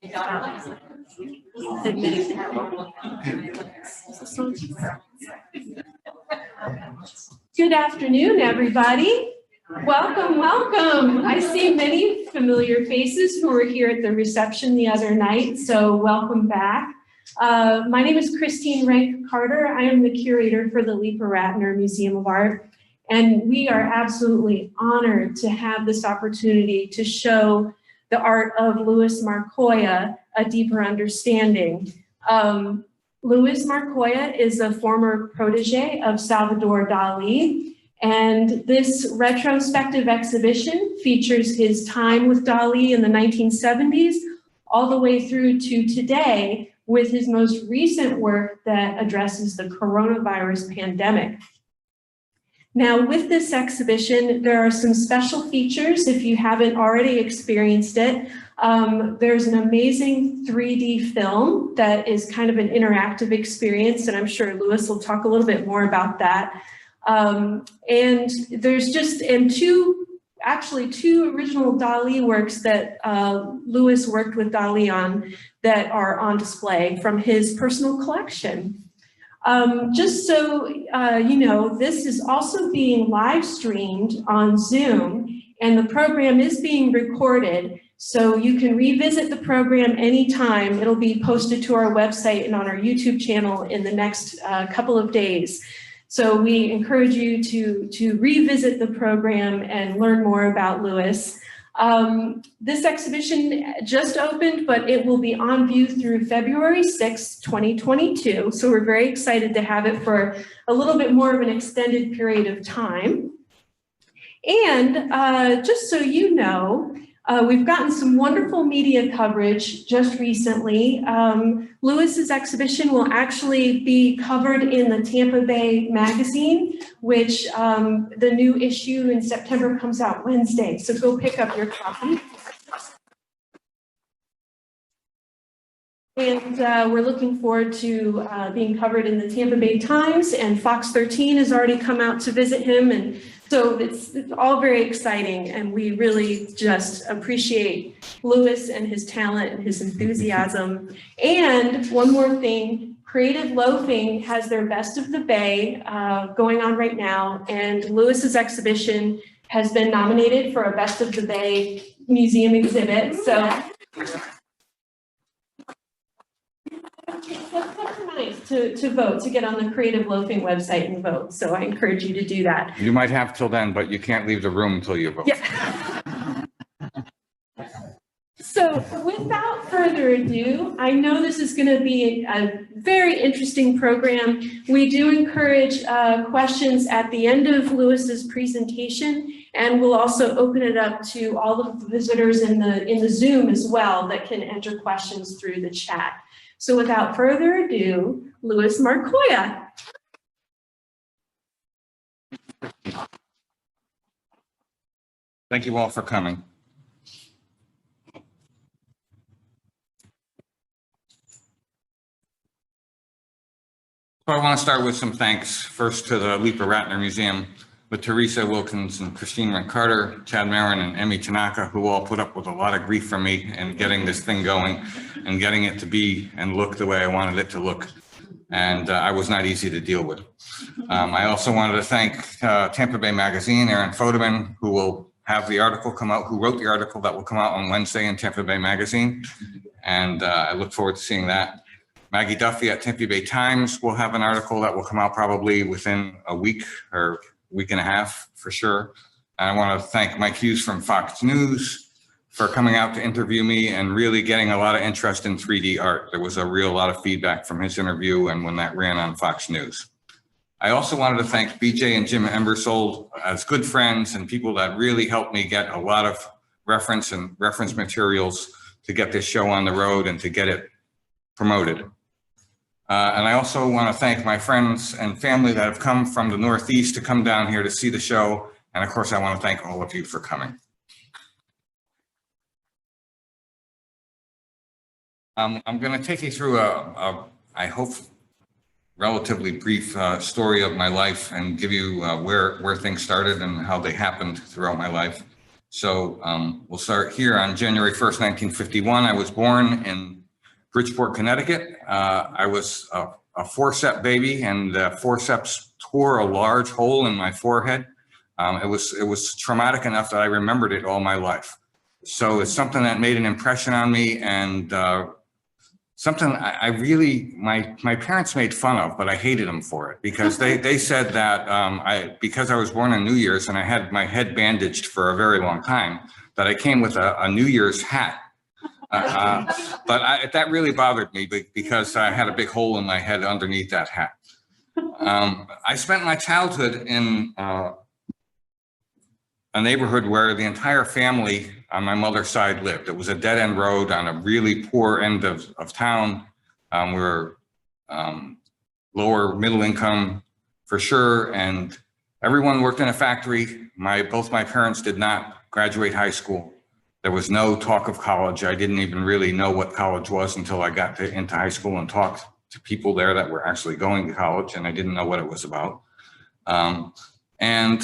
Good afternoon, everybody. Welcome, welcome. I see many familiar faces who were here at the reception the other night, so welcome back. My name is Renc-Carter. I am the curator for the Lipa-Ratner Museum of Art, and we are absolutely honored to have this opportunity to show the art of Louis Markoya, A Deeper Understanding. Louis Markoya is a former protege of Salvador Dali, and this retrospective exhibition features his time with Dali in the 1970s all the way through to today with his most recent work that addresses the coronavirus pandemic. Now, with this exhibition, there are some special features if you haven't already experienced it. There's an amazing 3D film that is kind of an interactive experience, and I'm sure Louis will talk a little bit more about that. And there's two original Dali works that Louis worked with Dali on that are on display from his personal collection. Just so you know, this is also being live streamed on Zoom, and the program is being recorded, so you can revisit the program anytime. It'll be posted to our website and on our YouTube channel in the next couple of days. So we encourage you to revisit the program and learn more about Louis. This exhibition just opened, but it will be on view through February 6, 2022. So we're very excited to have it for a little bit more of an extended period of time. And just so you know, we've gotten some wonderful media coverage just recently. Louis's exhibition will actually be covered in the Tampa Bay Magazine, which the new issue in September comes out Wednesday. So go pick up your copy. And we're looking forward to being covered in the Tampa Bay Times, and Fox 13 has already come out to visit him. And so it's all very exciting, and we really just appreciate Louis and his talent and his enthusiasm. And one more thing, Creative Loafing has their Best of the Bay going on right now, and Louis's exhibition has been nominated for a Best of the Bay museum exhibit. So it's nice to vote, to get on the Creative Loafing website and vote. So I encourage you to do that. You might have till then, but you can't leave the room until you vote. Yeah. So without further ado, I know this is going to be a very interesting program. We do encourage questions at the end of Louis's presentation, and we'll also open it up to all of the visitors in the Zoom as well that can enter questions through the chat. So without further ado, Louis Markoya. Thank you all for coming. So I want to start with some thanks. First to the Lipa-Ratner Museum, with Teresa Wilkins and Christine Renc-Carter, Chad Marin, and Emmy Tanaka, who all put up with a lot of grief from me in getting this thing going and getting it to be and look the way I wanted it to look. And I was not easy to deal with. I also wanted to thank Tampa Bay Magazine, Aaron Fodeman, who will have the article come out, who wrote the article that will come out on Wednesday in Tampa Bay Magazine. And I look forward to seeing that. Maggie Duffy at Tampa Bay Times will have an article that will come out probably within a week or week and a half for sure. And I want to thank Mike Hughes from Fox News for coming out to interview me and really getting a lot of interest in 3D art. There was a lot of feedback from his interview and when that ran on Fox News. I also wanted to thank BJ and Jim Embersold as good friends and people that really helped me get a lot of reference materials to get this show on the road and to get it promoted. And I also want to thank my friends and family that have come from the Northeast to come down here to see the show. And of course, I want to thank all of you for coming. I'm going to take you through I hope, relatively brief story of my life and give you where things started and how they happened throughout my life. So we'll start here on January 1st, 1951. I was born in Bridgeport, Connecticut. I was a forceps baby, and the forceps tore a large hole in my forehead. It was traumatic enough that I remembered it all my life. So it's something that made an impression on me, and something I really, my parents made fun of, but I hated them for it, because they said that because I was born on New Year's and I had my head bandaged for a very long time, that I came with a New Year's hat. But that really bothered me, because I had a big hole in my head underneath that hat. I spent my childhood in a neighborhood where the entire family on my mother's side lived. It was a dead end road on a really poor end of town. We were lower middle income for sure, and everyone worked in a factory. Both my parents did not graduate high school. There was no talk of college. I didn't even really know what college was until I got into high school and talked to people there that were actually going to college, and I didn't know what it was about. And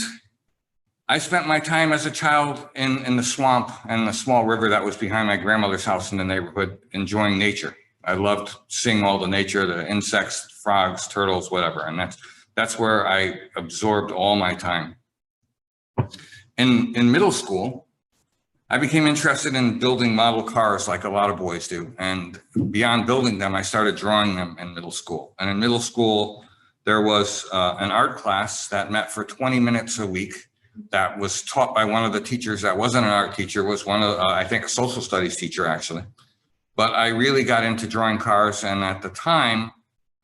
I spent my time as a child in the swamp and the small river that was behind my grandmother's house in the neighborhood, enjoying nature. I loved seeing all the nature, the insects, frogs, turtles, whatever. And that's where I absorbed all my time. In middle school, I became interested in building model cars like a lot of boys do. And beyond building them, I started drawing them in middle school. And in middle school, there was an art class that met for 20 minutes a week, that was taught by one of the teachers that wasn't an art teacher, was one of, I think, a social studies teacher, actually. But I really got into drawing cars, and at the time,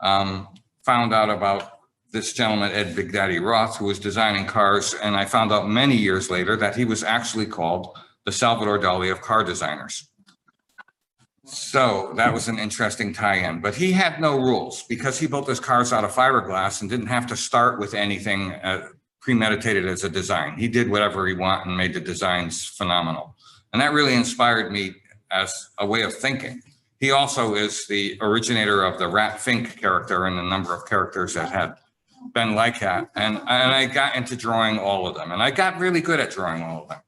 found out about this gentleman, Ed Big Daddy Roth, who was designing cars, and I found out many years later that he was actually called the Salvador Dali of car designers. So that was an interesting tie-in, but he had no rules, because he built his cars out of fiberglass and didn't have to start with anything premeditated as a design. He did whatever he wanted and made the designs phenomenal. And that really inspired me as a way of thinking. He also is the originator of the Rat Fink character and a number of characters that had been like that. And I got into drawing all of them, and I got really good at drawing all of them.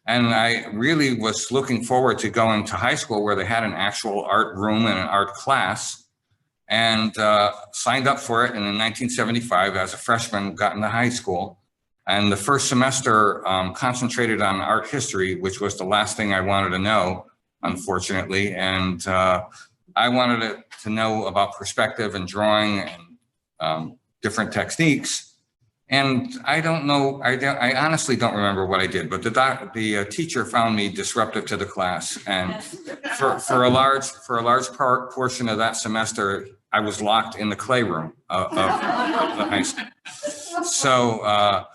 And I really was looking forward to going to high school where they had an actual art room and an art class, and signed up for it. And in 1975, as a freshman, got into high school. And the first semester concentrated on art history, which was the last thing I wanted to know, unfortunately. And I wanted to know about perspective and drawing and different techniques. And I don't know, I honestly don't remember what I did, but the teacher found me disruptive to the class. And for a large portion of that semester, I was locked in the clay room of the high school. So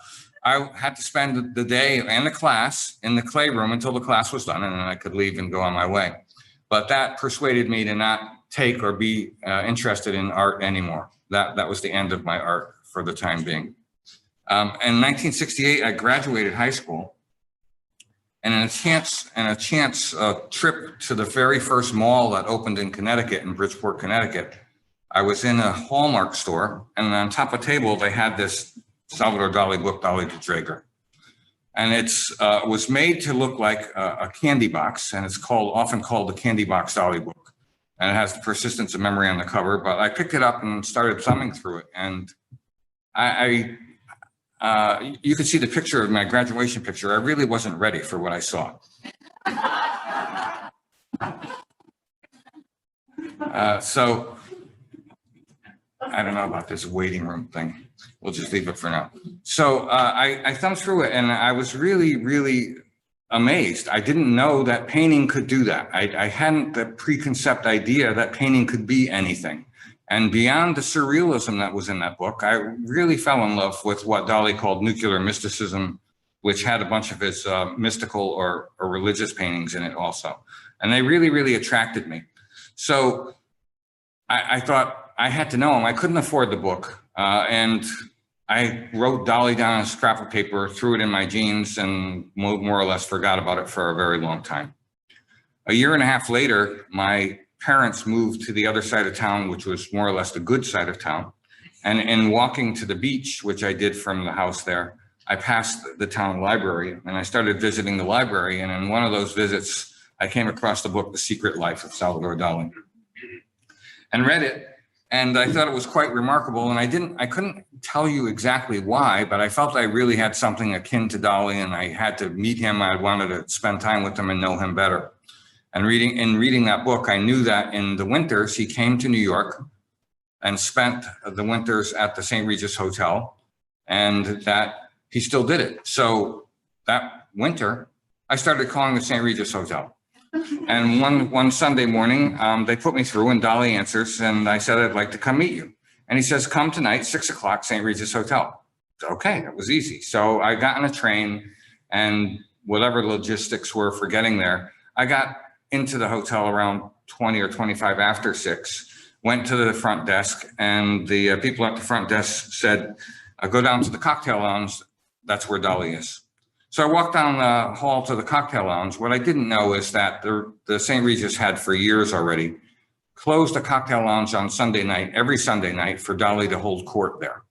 I had to spend the day and the class in the clay room until the class was done, and then I could leave and go on my way. But that persuaded me to not take or be interested in art anymore. That was the end of my art for the time being. In 1968, I graduated high school, and in a chance trip to the very first mall that opened in Connecticut, in Bridgeport, Connecticut, I was in a Hallmark store, and on top of a table, they had this Salvador Dali book, Dali de Drager. And it was made to look like a candy box, and it's often called the Candy Box Dali book. And it has the persistence of memory on the cover, but I picked it up and started thumbing through it. And you could see the picture of my graduation picture. I really wasn't ready for what I saw. So I don't know about this waiting room thing. We'll just leave it for now. So I thumbed through it, and I was really, really amazed. I didn't know that painting could do that. I hadn't the preconceived idea that painting could be anything. And beyond the surrealism that was in that book, I really fell in love with what Dali called nuclear mysticism, which had a bunch of his mystical or religious paintings in it also. And they really, really attracted me. So I thought I had to know him. I couldn't afford the book. And I wrote Dali down on a scrap of paper, threw it in my jeans, and more or less forgot about it for a very long time. A year and a half later, my parents moved to the other side of town, which was more or less the good side of town. And in walking to the beach, which I did from the house there, I passed the town library and I started visiting the library. And in one of those visits, I came across the book, The Secret Life of Salvador Dali, and read it. And I thought it was quite remarkable. And I couldn't tell you exactly why, but I felt I really had something akin to Dali and I had to meet him. I wanted to spend time with him and know him better. And reading that book, I knew that in the winters, he came to New York and spent the winters at the St. Regis Hotel, and that he still did it. So that winter, I started calling the St. Regis Hotel. And one Sunday morning, they put me through and Dali answers, and I said, I'd like to come meet you. And he says, come tonight, 6 o'clock, St. Regis Hotel. Okay, that was easy. So I got on a train and whatever logistics were for getting there, I got into the hotel around 20 or 25 after 6, went to the front desk, and the people at the front desk said, go down to the cocktail lounge, that's where Dali is. So I walked down the hall to the cocktail lounge. What I didn't know is that the St. Regis had for years already closed a cocktail lounge on Sunday night, every Sunday night, for Dali to hold court there.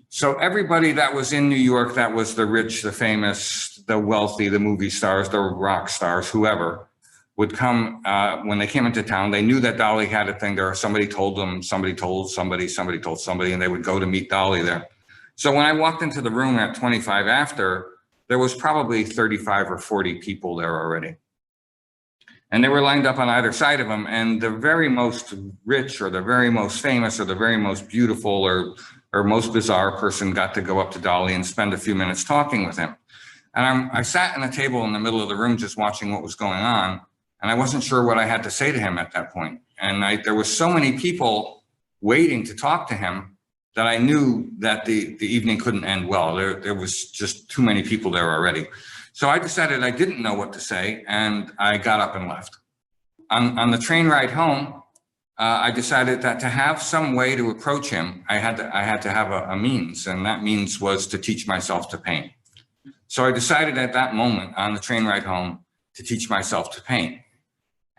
So everybody that was in New York, that was the rich, the famous, the wealthy, the movie stars, the rock stars, whoever, would come when they came into town. They knew that Dali had a thing there. Somebody told them, somebody told somebody, somebody told somebody, and they would go to meet Dali there. So when I walked into the room at 25 after, there was probably 35 or 40 people there already. And they were lined up on either side of him. And the very most rich or the very most famous or the very most beautiful or most bizarre person got to go up to Dali and spend a few minutes talking with him. And I sat at a table in the middle of the room just watching what was going on. And I wasn't sure what I had to say to him at that point. And there was so many people waiting to talk to him that I knew that the evening couldn't end well. There was just too many people there already. So I decided I didn't know what to say, and I got up and left. On the train ride home, I decided that to have some way to approach him, I had to have a means, and that means was to teach myself to paint. So I decided at that moment on the train ride home to teach myself to paint.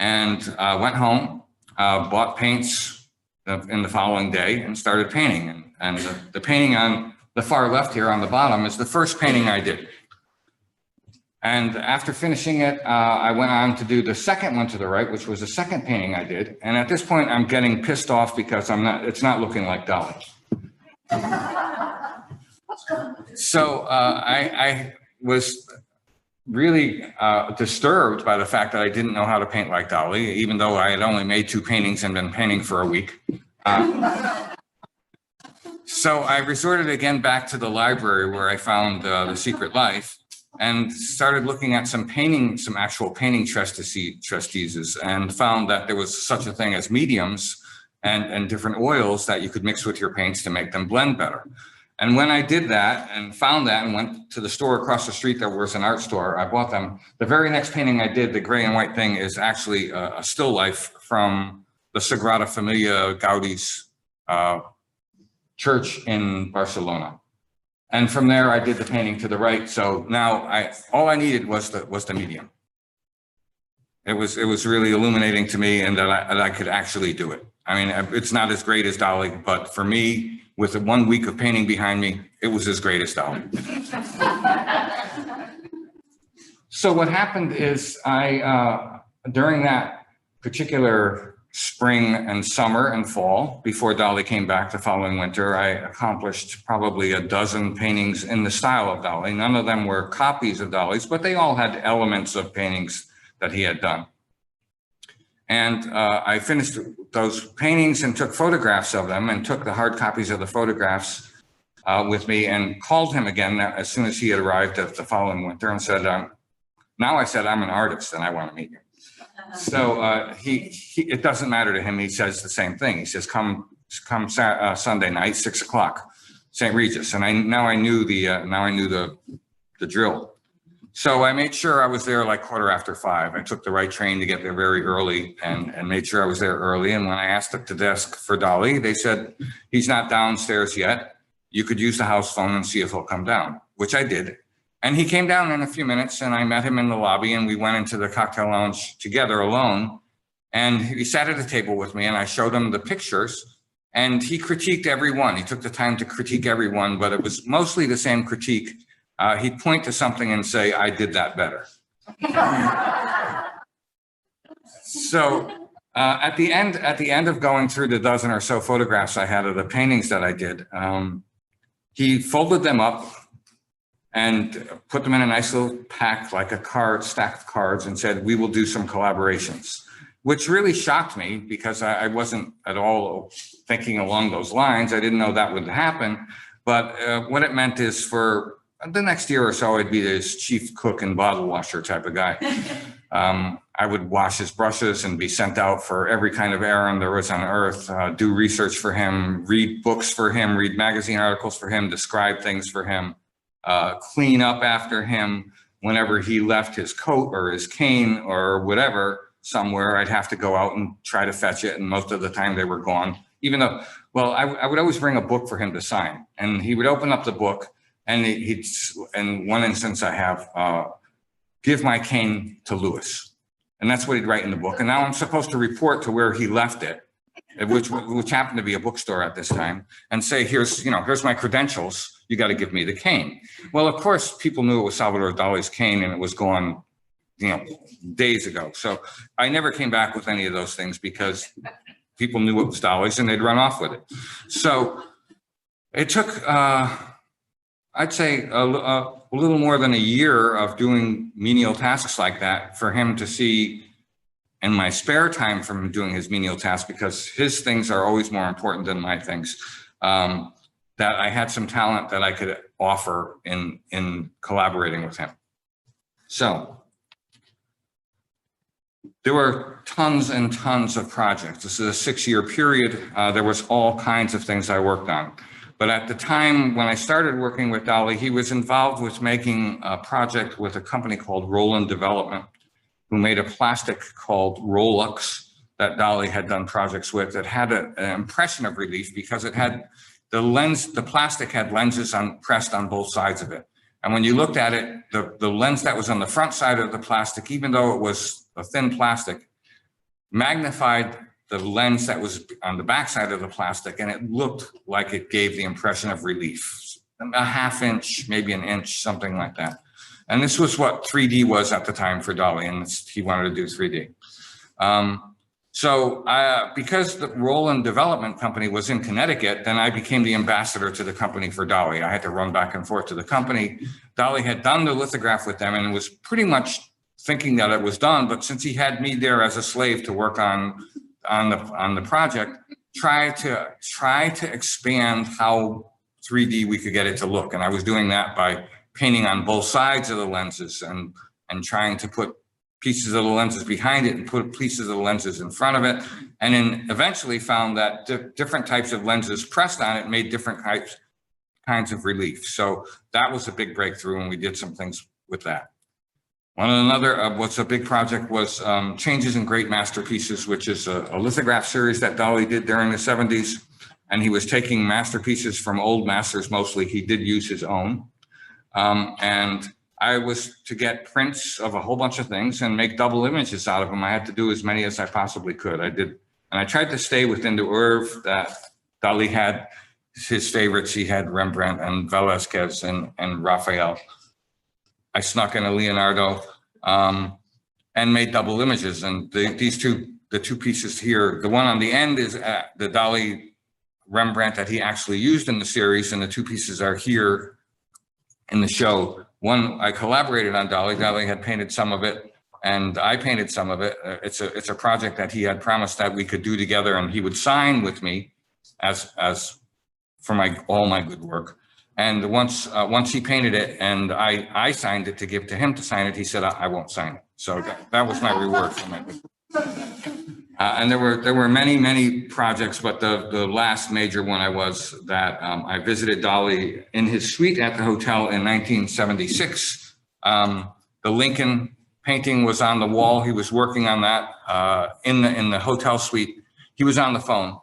And went home, bought paints in the following day and started painting. And the painting on the far left here on the bottom is the first painting I did. And after finishing it, I went on to do the second one to the right, which was the second painting I did. And at this point, I'm getting pissed off because it's not looking like Dali. So I was really disturbed by the fact that I didn't know how to paint like Dali, even though I had only made 2 paintings and been painting for a week. So I resorted again back to the library where I found The Secret Life and started looking at some actual painting treatises, and found that there was such a thing as mediums and different oils that you could mix with your paints to make them blend better. And when I did that and found that and went to the store across the street that was an art store, I bought them. The very next painting I did, the gray and white thing, is actually a still life from the Sagrada Familia Gaudi's church in Barcelona. And from there, I did the painting to the right. So now all I needed was the medium. It was really illuminating to me, and that I could actually do it. I mean, it's not as great as Dali, but for me, with 1 week of painting behind me, it was as great as Dali. So what happened is during that particular spring and summer and fall, before Dali came back the following winter, I accomplished probably a dozen paintings in the style of Dali. None of them were copies of Dali's, but they all had elements of paintings that he had done. And I finished those paintings and took photographs of them and took the hard copies of the photographs with me and called him again as soon as he had arrived at the following winter and said, now I said, I'm an artist and I want to meet you. So it doesn't matter to him. He says the same thing. He says, come Sunday night, 6 o'clock, St. Regis. And now I knew the drill. So I made sure I was there like 5:15. I took the right train to get there very early and made sure I was there early. And when I asked at the desk for Dali, they said, he's not downstairs yet. You could use the house phone and see if he'll come down, which I did. And he came down in a few minutes and I met him in the lobby and we went into the cocktail lounge together alone. And he sat at a table with me and I showed him the pictures And he critiqued everyone. He took the time to critique everyone, but it was mostly the same critique. He'd point to something and say, I did that better. So at the end of going through the dozen or so photographs I had of the paintings that I did, he folded them up and put them in a nice little pack, like a stack of cards, and said, we will do some collaborations, which really shocked me because I wasn't at all thinking along those lines. I didn't know that would happen. But what it meant is for the next year or so, I'd be his chief cook and bottle washer type of guy. I would wash his brushes and be sent out for every kind of errand there was on earth, do research for him, read books for him, read magazine articles for him, describe things for him, clean up after him. Whenever he left his coat or his cane or whatever somewhere, I'd have to go out and try to fetch it. And most of the time they were gone, even though, well, I would always bring a book for him to sign, and he would open up the book, and in one instance I have, give my cane to Louis. And that's what he'd write in the book. And now I'm supposed to report to where he left it, which happened to be a bookstore at this time, and say, here's my credentials. You got to give me the cane. Well, of course, people knew it was Salvador Dali's cane, and it was gone, days ago. So I never came back with any of those things because people knew it was Dali's and they'd run off with it. So it took, I'd say a little more than a year of doing menial tasks like that for him to see in my spare time from doing his menial tasks, because his things are always more important than my things, that I had some talent that I could offer in collaborating with him. So there were tons and tons of projects. This is a 6-year period. There was all kinds of things I worked on. But at the time when I started working with Dali, he was involved with making a project with a company called Roland Development, who made a plastic called Rolux that Dali had done projects with that had an impression of relief because it had the plastic had lenses pressed on both sides of it. And when you looked at it, the lens that was on the front side of the plastic, even though it was a thin plastic, magnified the lens that was on the back side of the plastic, and it looked like it gave the impression of relief, a half inch, maybe an inch, something like that. And this was what 3D was at the time for Dali, and he wanted to do 3D. Because the Roland Development Company was in Connecticut, then I became the ambassador to the company for Dali. I had to run back and forth to the company. Dali had done the lithograph with them and was pretty much thinking that it was done, but since he had me there as a slave to work on the project, try to expand how 3D we could get it to look. And I was doing that by painting on both sides of the lenses and trying to put pieces of the lenses behind it and put pieces of the lenses in front of it. And then eventually found that different types of lenses pressed on it made different kinds of relief. So that was a big breakthrough, and we did some things with that. What's a big project was Changes in Great Masterpieces, which is a lithograph series that Dali did during the 70s. And he was taking masterpieces from old masters mostly. He did use his own. And I was to get prints of a whole bunch of things and make double images out of them. I had to do as many as I possibly could. I did. And I tried to stay within the oeuvre that Dali had. His favorites, he had Rembrandt and Velázquez and Raphael. I snuck in a Leonardo and made double images. And the two pieces here, the one on the end is the Dali Rembrandt that he actually used in the series, and the two pieces are here in the show. One, I collaborated on Dali. Dali had painted some of it, and I painted some of it. It's a project that he had promised that we could do together, and he would sign with me as for all my good work. And once he painted it and I signed it to give to him to sign it, he said, I won't sign it. So that was my reward for my good work. And there were many projects, but the last major one I visited Dali in his suite at the hotel in 1976. The Lincoln painting was on the wall. He was working on that in the hotel suite. He was on the phone.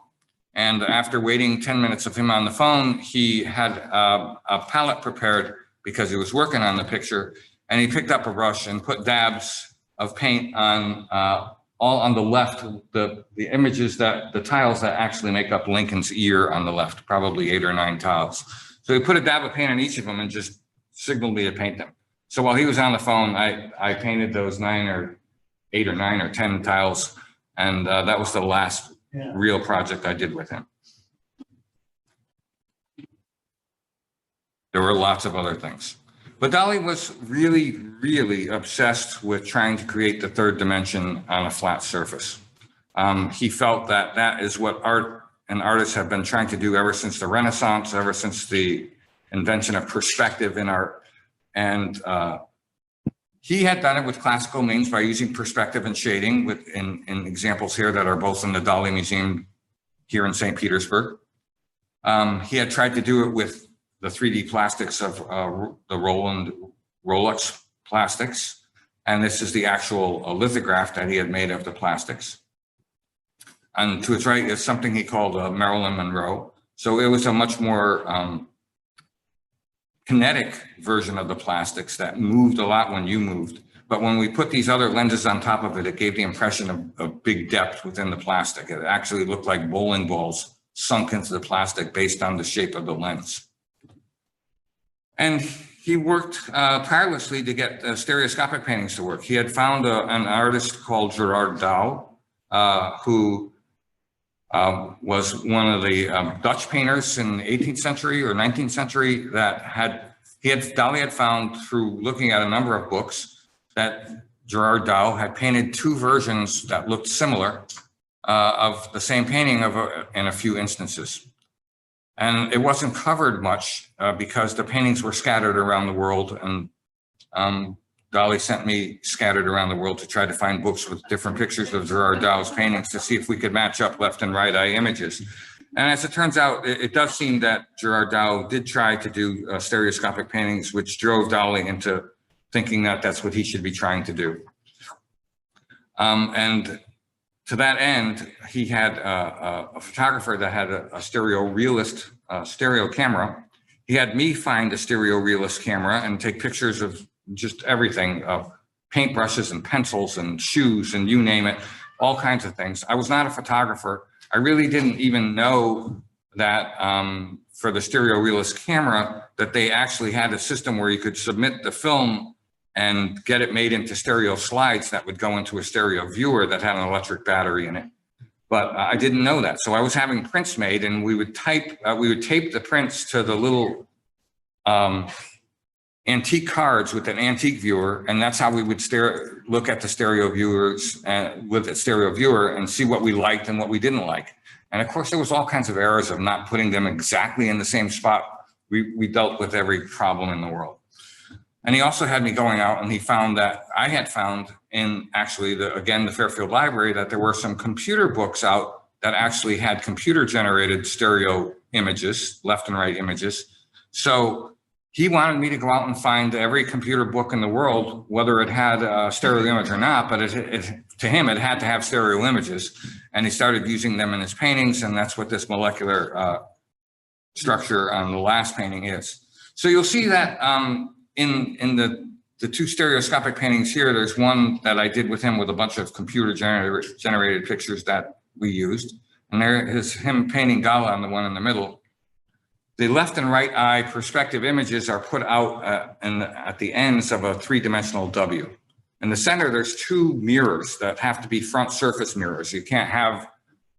And after waiting 10 minutes of him on the phone, he had a palette prepared because he was working on the picture. And he picked up a brush and put dabs of paint on all on the left, the images that, the tiles that actually make up Lincoln's ear on the left, probably 8 or 9 tiles. So he put a dab of paint on each of them and just signaled me to paint them. So while he was on the phone, I painted those 9 or 8 or 9 or 10 tiles. And that was the last real project I did with him. There were lots of other things. But Dali was really, really obsessed with trying to create the third dimension on a flat surface. He felt that that is what art and artists have been trying to do ever since the Renaissance, ever since the invention of perspective in art. And he had done it with classical means by using perspective and shading in examples here that are both in the Dali Museum here in St. Petersburg. He had tried to do it with the 3D plastics of the Roland Rolex plastics. And this is the actual lithograph that he had made of the plastics. And to its right is something he called Marilyn Monroe. So it was a much more kinetic version of the plastics that moved a lot when you moved. But when we put these other lenses on top of it, it gave the impression of big depth within the plastic. It actually looked like bowling balls sunk into the plastic based on the shape of the lens. And he worked tirelessly to get stereoscopic paintings to work. He had found an artist called Gerard Douw, who was one of the Dutch painters in the 18th century or 19th century that Dali had found through looking at a number of books that Gerard Douw had painted 2 versions that looked similar of the same painting in a few instances. And it wasn't covered much because the paintings were scattered around the world. And Dali sent me scattered around the world to try to find books with different pictures of Gerard Douw's paintings to see if we could match up left and right eye images. And as it turns out, it does seem that Gerard Douw did try to do stereoscopic paintings, which drove Dali into thinking that that's what he should be trying to do. And to that end, he had a photographer that had a stereo realist stereo camera. He had me find a stereo realist camera and take pictures of just everything, of paintbrushes and pencils and shoes and you name it, all kinds of things. I was not a photographer. I really didn't even know that for the stereo realist camera, that they actually had a system where you could submit the film and get it made into stereo slides that would go into a stereo viewer that had an electric battery in it. But I didn't know that. So I was having prints made and we would tape the prints to the little antique cards with an antique viewer. And that's how we would look at the stereo viewers with a stereo viewer and see what we liked and what we didn't like. And of course, there was all kinds of errors of not putting them exactly in the same spot. We dealt with every problem in the world. And he also had me going out and he found that I had found in actually the Fairfield Library that there were some computer books out that actually had computer generated stereo images, left and right images. So he wanted me to go out and find every computer book in the world, whether it had a stereo image or not, but to him, it had to have stereo images. And he started using them in his paintings. And that's what this molecular structure on the last painting is. So you'll see that in the 2 stereoscopic paintings here, there's one that I did with him with a bunch of computer generated pictures that we used. And there is him painting Gala on the one in the middle. The left and right eye perspective images are put out at the ends of a 3-dimensional W. In the center, there's 2 mirrors that have to be front surface mirrors. You can't have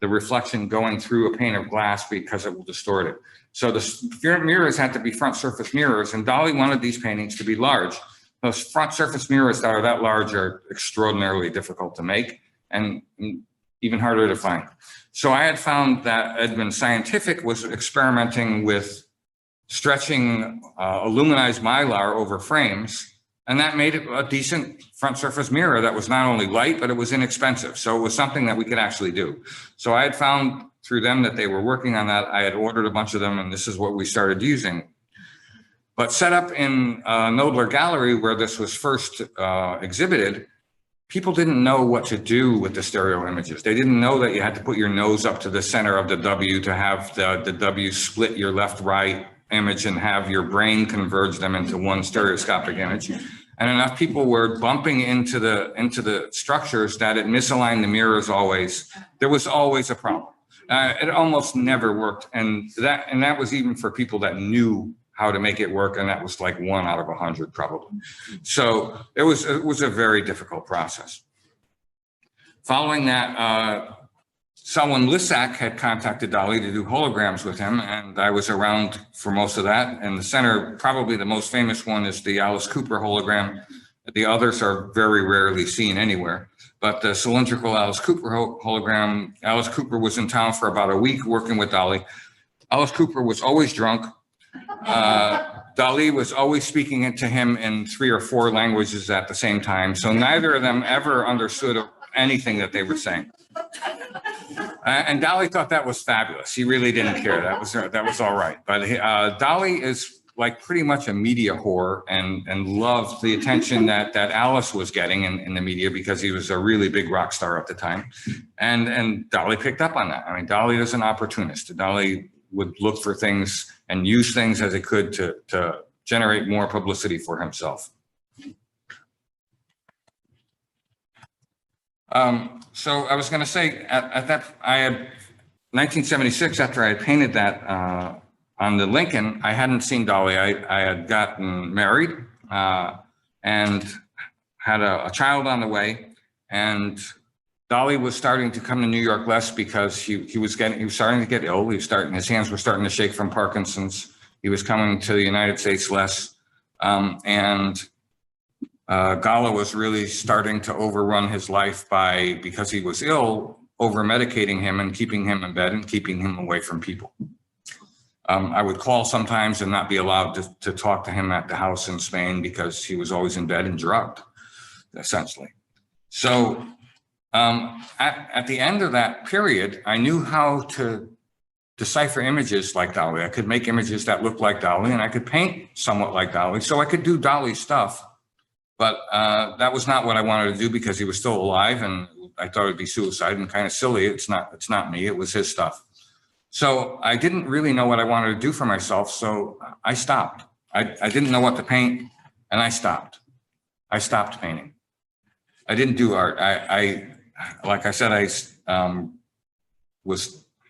the reflection going through a pane of glass because it will distort it. So the mirrors had to be front surface mirrors, and Dali wanted these paintings to be large. Those front surface mirrors that are that large are extraordinarily difficult to make and even harder to find. So I had found that Edmund Scientific was experimenting with stretching aluminized mylar over frames, and that made it a decent front surface mirror that was not only light, but it was inexpensive. So it was something that we could actually do. So I had found through them that they were working on that. I had ordered a bunch of them, and this is what we started using. But set up in Nobler Gallery, where this was first exhibited, people didn't know what to do with the stereo images. They didn't know that you had to put your nose up to the center of the W to have the W split your left-right image and have your brain converge them into one stereoscopic image. and enough people were bumping into the structures that it misaligned the mirrors always. There was always a problem. It almost never worked, and that was even for people that knew how to make it work, and that was like 1 out of 100 probably. So it was a very difficult process. Following that, Selwyn Lissack had contacted Dali to do holograms with him, and I was around for most of that. And the center, probably the most famous one, is the Alice Cooper hologram. The others are very rarely seen anywhere. But the cylindrical Alice Cooper hologram, Alice Cooper was in town for about a week working with Dali. Alice Cooper was always drunk. Dali was always speaking to him in 3 or 4 languages at the same time. So neither of them ever understood anything that they were saying. And Dali thought that was fabulous. He really didn't care. That was all right. But Dali is like pretty much a media whore and loved the attention that Alice was getting in the media because he was a really big rock star at the time. And Dali picked up on that. I mean, Dali is an opportunist. Dali would look for things and use things as he could to generate more publicity for himself. So I was going to say at that, I had 1976, after I had painted that on the Lincoln, I hadn't seen Dali. I had gotten married and had a child on the way, and Dali was starting to come to New York less because he was starting to get ill. His hands were starting to shake from Parkinson's. He was coming to the United States less, and Gala was really starting to overrun his life because he was ill, over-medicating him and keeping him in bed and keeping him away from people. I would call sometimes and not be allowed to talk to him at the house in Spain because he was always in bed and drugged, essentially. So at the end of that period, I knew how to decipher images like Dali. I could make images that looked like Dali, and I could paint somewhat like Dali. So I could do Dali stuff. But that was not what I wanted to do because he was still alive, and I thought it'd be suicide and kind of silly. It's not me, it was his stuff. So I didn't really know what I wanted to do for myself, so I stopped. I didn't know what to paint, and I stopped. I stopped painting. I didn't do art. Like I said, I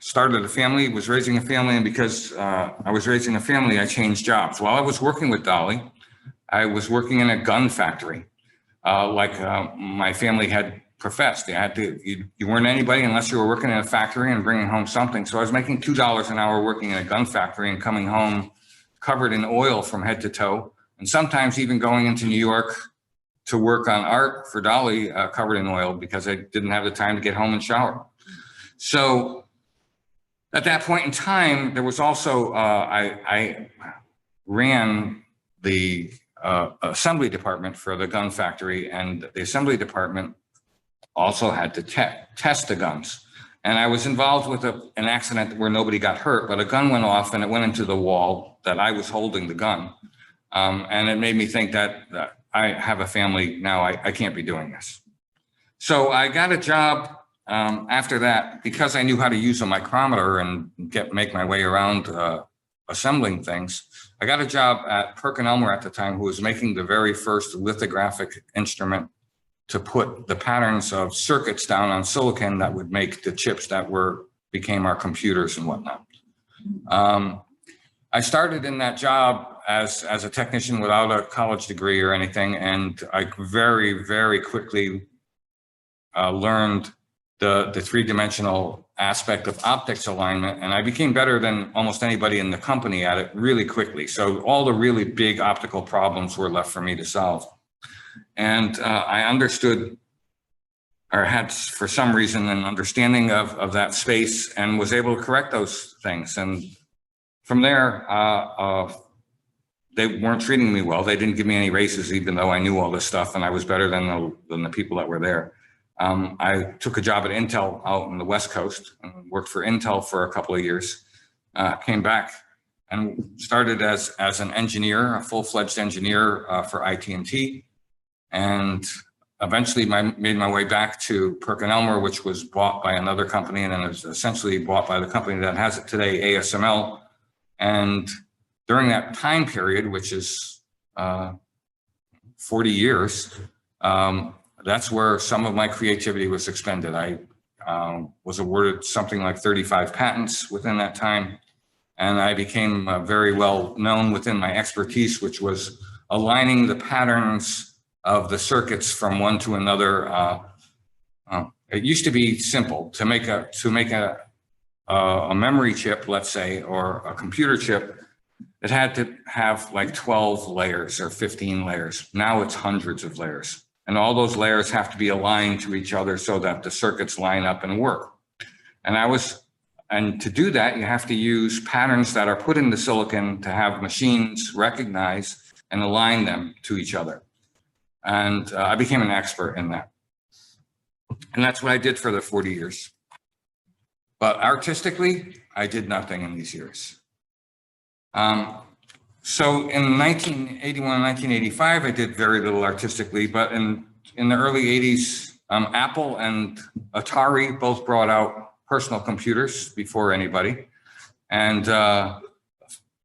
started a family, was raising a family, and because I was raising a family, I changed jobs. While I was working with Dali, I was working in a gun factory, my family had professed. You weren't anybody unless you were working in a factory and bringing home something. So I was making $2 an hour working in a gun factory and coming home covered in oil from head to toe, and sometimes even going into New York to work on art for Dali covered in oil because I didn't have the time to get home and shower. So at that point in time, there was also, I ran the assembly department for the gun factory, and the assembly department also had to test the guns. And I was involved with an accident where nobody got hurt, but a gun went off and it went into the wall that I was holding the gun. And it made me think that I have a family now, I can't be doing this. So I got a job after that because I knew how to use a micrometer and make my way around assembling things. I got a job at PerkinElmer at the time, who was making the very first lithographic instrument to put the patterns of circuits down on silicon that would make the chips that became our computers and whatnot. I started in that job as a technician without a college degree or anything, and I very, very quickly learned the 3-dimensional aspect of optics alignment, and I became better than almost anybody in the company at it really quickly. So all the really big optical problems were left for me to solve. And I understood, or had for some reason an understanding of that space, and was able to correct those things. And from there, they weren't treating me well. They didn't give me any raises, even though I knew all this stuff and I was better than the people that were there. I took a job at Intel out on the West Coast and worked for Intel for a couple of years, came back and started as an engineer, a full-fledged engineer for IT&T, and eventually made my way back to PerkinElmer, which was bought by another company, and then it was essentially bought by the company that has it today, ASML. And during that time period, which is 40 years, that's where some of my creativity was expended. I was awarded something like 35 patents within that time. And I became very well known within my expertise, which was aligning the patterns of the circuits from one to another. It used to be simple to make a memory chip, let's say, or a computer chip. It had to have like 12 layers or 15 layers. Now it's hundreds of layers. And all those layers have to be aligned to each other so that the circuits line up and work. And to do that, you have to use patterns that are put in the silicon to have machines recognize and align them to each other. And I became an expert in that. And that's what I did for the 40 years. But artistically, I did nothing in these years. So in 1981 and 1985, I did very little artistically, but in the early 80s, Apple and Atari both brought out personal computers before anybody. And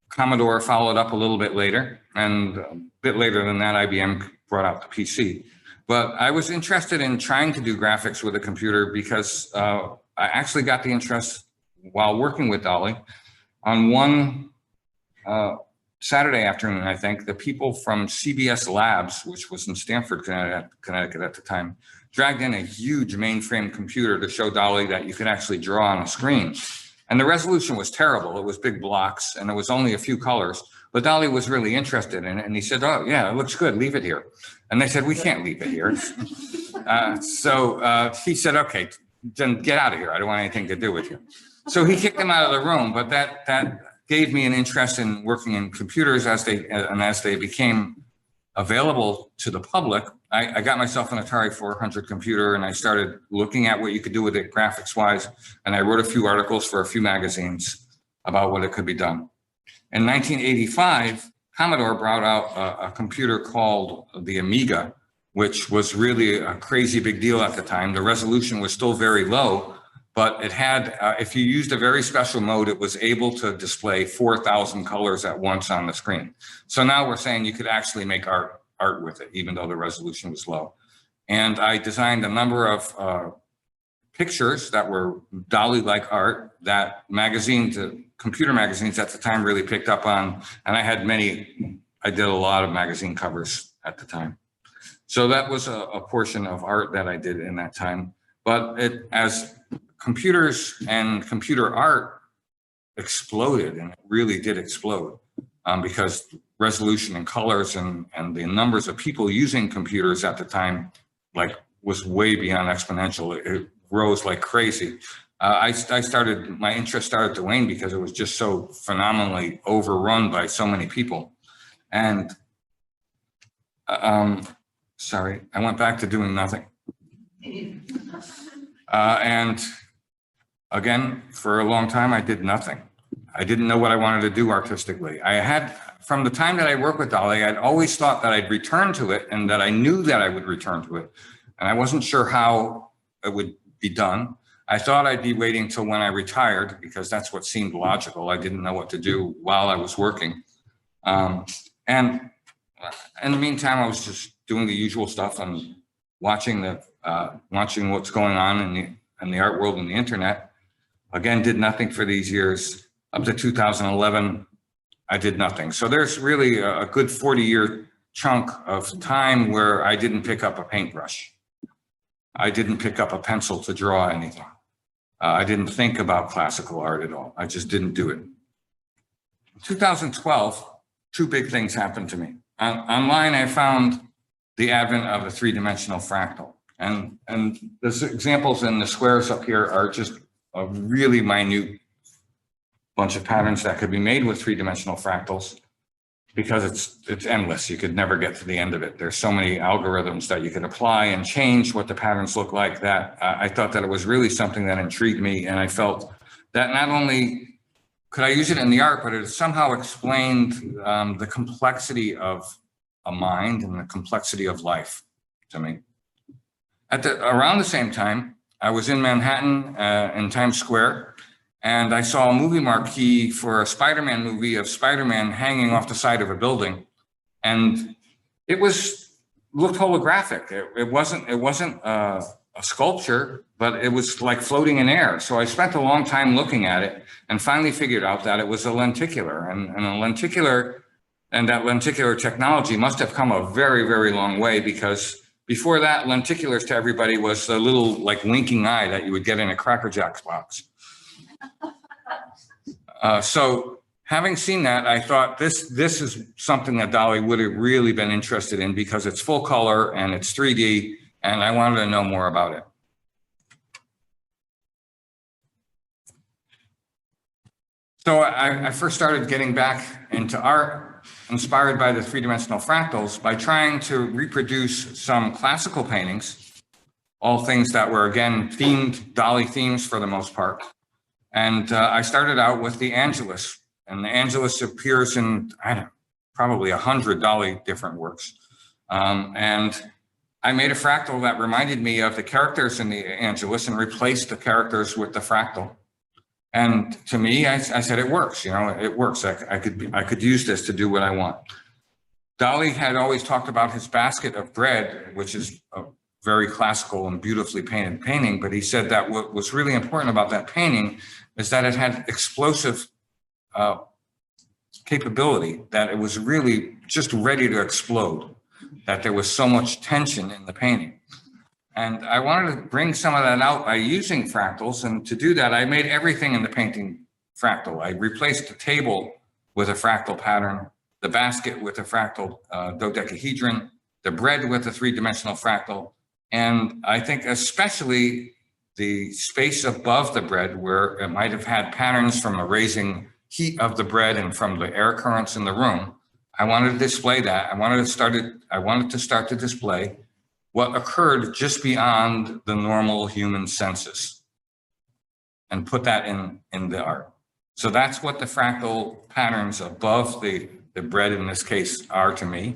Commodore followed up a little bit later. And a bit later than that, IBM brought out the PC. But I was interested in trying to do graphics with a computer because I actually got the interest while working with Dali. On one Saturday afternoon, I think, the people from CBS Labs, which was in Stamford, Connecticut at the time, dragged in a huge mainframe computer to show Dali that you could actually draw on a screen. And the resolution was terrible. It was big blocks and there was only a few colors, but Dali was really interested in it. And he said, oh yeah, it looks good, leave it here. And they said, we can't leave it here. So he said, okay, then get out of here. I don't want anything to do with you. So he kicked them out of the room, but that gave me an interest in working in computers as they became available to the public. I got myself an Atari 400 computer and I started looking at what you could do with it graphics wise. And I wrote a few articles for a few magazines about what it could be done. In 1985, Commodore brought out a computer called the Amiga, which was really a crazy big deal at the time. The resolution was still very low, but it had, if you used a very special mode, it was able to display 4,000 colors at once on the screen. So now we're saying you could actually make art with it, even though the resolution was low. And I designed a number of pictures that were Dali-like art that computer magazines at the time really picked up on. And I did a lot of magazine covers at the time. So that was a portion of art that I did in that time. But as computers and computer art exploded, and it really did explode because resolution and colors and the numbers of people using computers at the time was way beyond exponential. It rose like crazy. My interest started to wane because it was just so phenomenally overrun by so many people. And sorry, I went back to doing nothing. And again, for a long time, I did nothing. I didn't know what I wanted to do artistically. From the time that I worked with Dali, I'd always thought that I'd return to it and that I knew that I would return to it. And I wasn't sure how it would be done. I thought I'd be waiting till when I retired because that's what seemed logical. I didn't know what to do while I was working. And in the meantime, I was just doing the usual stuff and watching what's going on in the art world and the internet. Again, did nothing for these years. Up to 2011, I did nothing. So there's really a good 40-year chunk of time where I didn't pick up a paintbrush. I didn't pick up a pencil to draw anything. I didn't think about classical art at all. I just didn't do it. In 2012, two big things happened to me. Online, I found the advent of a three-dimensional fractal. And the examples in the squares up here are just a really minute bunch of patterns that could be made with three-dimensional fractals because it's endless. You could never get to the end of it. There's so many algorithms that you could apply and change what the patterns look like that I thought that it was really something that intrigued me. And I felt that not only could I use it in the art, but it somehow explained the complexity of a mind and the complexity of life to me. Around the same time, I was in Manhattan in Times Square, and I saw a movie marquee for a Spider-Man movie of Spider-Man hanging off the side of a building. And it was looked holographic. It wasn't a sculpture, but it was like floating in air. So I spent a long time looking at it and finally figured out that it was a lenticular, and a lenticular, and that lenticular technology must have come a very, very long way, because before that, lenticulars to everybody was a little like winking eye that you would get in a Cracker Jacks box. So having seen that, I thought this is something that Dali would have really been interested in, because it's full color and it's 3D, and I wanted to know more about it. So I first started getting back into art, inspired by the three-dimensional fractals, by trying to reproduce some classical paintings, all things that were, again, Dali themes for the most part. And I started out with the Angelus, and the Angelus appears in, I don't know, probably 100 Dali different works. And I made a fractal that reminded me of the characters in the Angelus and replaced the characters with the fractal. And to me, I said, it works, it works. I could use this to do what I want. Dali had always talked about his basket of bread, which is a very classical and beautifully painted painting. But he said that what was really important about that painting is that it had explosive capability, that it was really just ready to explode, that there was so much tension in the painting. And I wanted to bring some of that out by using fractals. And to do that, I made everything in the painting fractal. I replaced the table with a fractal pattern, the basket with a fractal dodecahedron, the bread with a three-dimensional fractal. And I think especially the space above the bread, where it might have had patterns from the raising heat of the bread and from the air currents in the room, I wanted to display that. I wanted to start to display what occurred just beyond the normal human senses and put that in the art. So that's what the fractal patterns above the bread in this case are to me.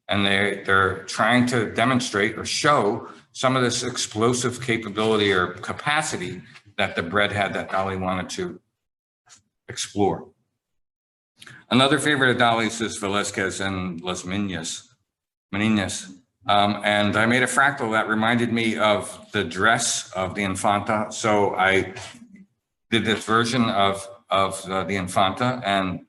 And they're trying to demonstrate or show some of this explosive capability or capacity that the bread had, that Dali wanted to explore. Another favorite of Dali's is Velázquez and Las Meninas. And I made a fractal that reminded me of the dress of the Infanta. So I did this version of the Infanta, and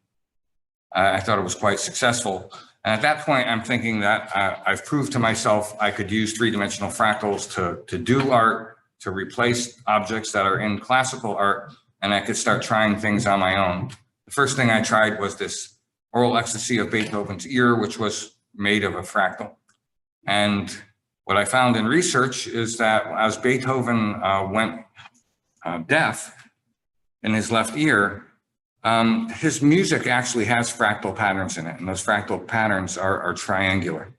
I thought it was quite successful. And at that point, I'm thinking that I've proved to myself I could use three-dimensional fractals to do art, to replace objects that are in classical art, and I could start trying things on my own. The first thing I tried was this Oral Ecstasy of Beethoven's Ear, which was made of a fractal. And what I found in research is that as Beethoven went deaf in his left ear, his music actually has fractal patterns in it, and those fractal patterns are triangular.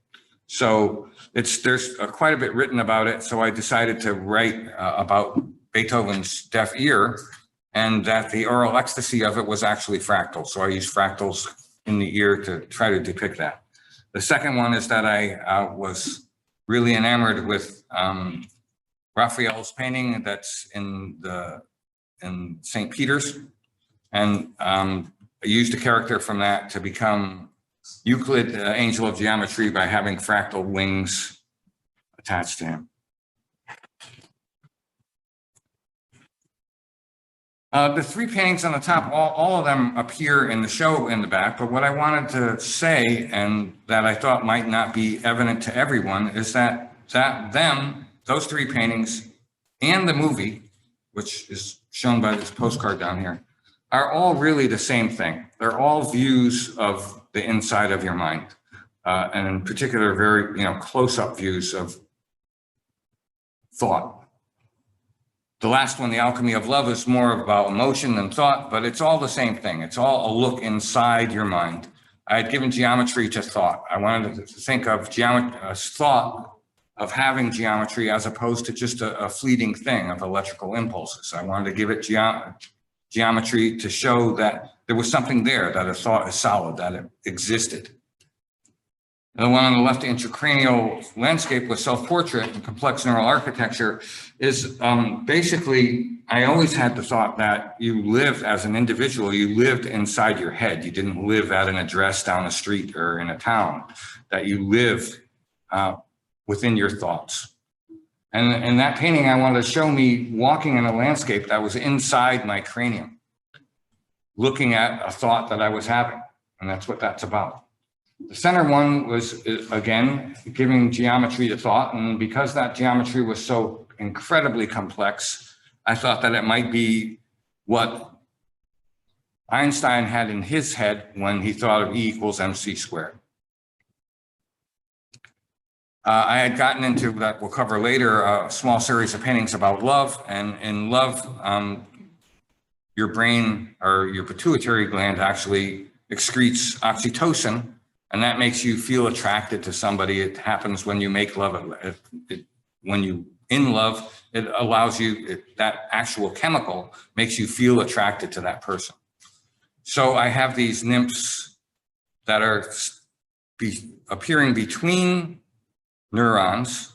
So there's quite a bit written about it. So I decided to write about Beethoven's deaf ear, and that the oral ecstasy of it was actually fractal. So I used fractals in the ear to try to depict that. The second one is that I was really enamored with Raphael's painting that's in St. Peter's, and I used a character from that to become Euclid, Angel of Geometry, by having fractal wings attached to him. The three paintings on the top, all of them appear in the show in the back, but what I wanted to say, and that I thought might not be evident to everyone, is that those three paintings and the movie, which is shown by this postcard down here, are all really the same thing. They're all views of the inside of your mind, and in particular, very close-up views of thought. The last one, The Alchemy of Love, is more about emotion than thought, but it's all the same thing. It's all a look inside your mind. I had given geometry to thought. I wanted to think of thought of having geometry as opposed to just a fleeting thing of electrical impulses. I wanted to give it geometry to show that there was something there, that a thought is solid, that it existed. The one on the left, intracranial landscape with self-portrait and complex neural architecture, is basically, I always had the thought that you lived as an individual, you lived inside your head. You didn't live at an address down the street or in a town, that you lived within your thoughts. And in that painting, I wanted to show me walking in a landscape that was inside my cranium, looking at a thought that I was having. And that's what that's about. The center one was, again, giving geometry to thought. And because that geometry was so incredibly complex, I thought that it might be what Einstein had in his head when he thought of E equals mc squared. I had gotten into, that we'll cover later, a small series of paintings about love. And in love, your brain or your pituitary gland actually excretes oxytocin, and that makes you feel attracted to somebody. It happens when you make love. When you in love, it allows you, that actual chemical makes you feel attracted to that person. So I have these nymphs that are appearing between neurons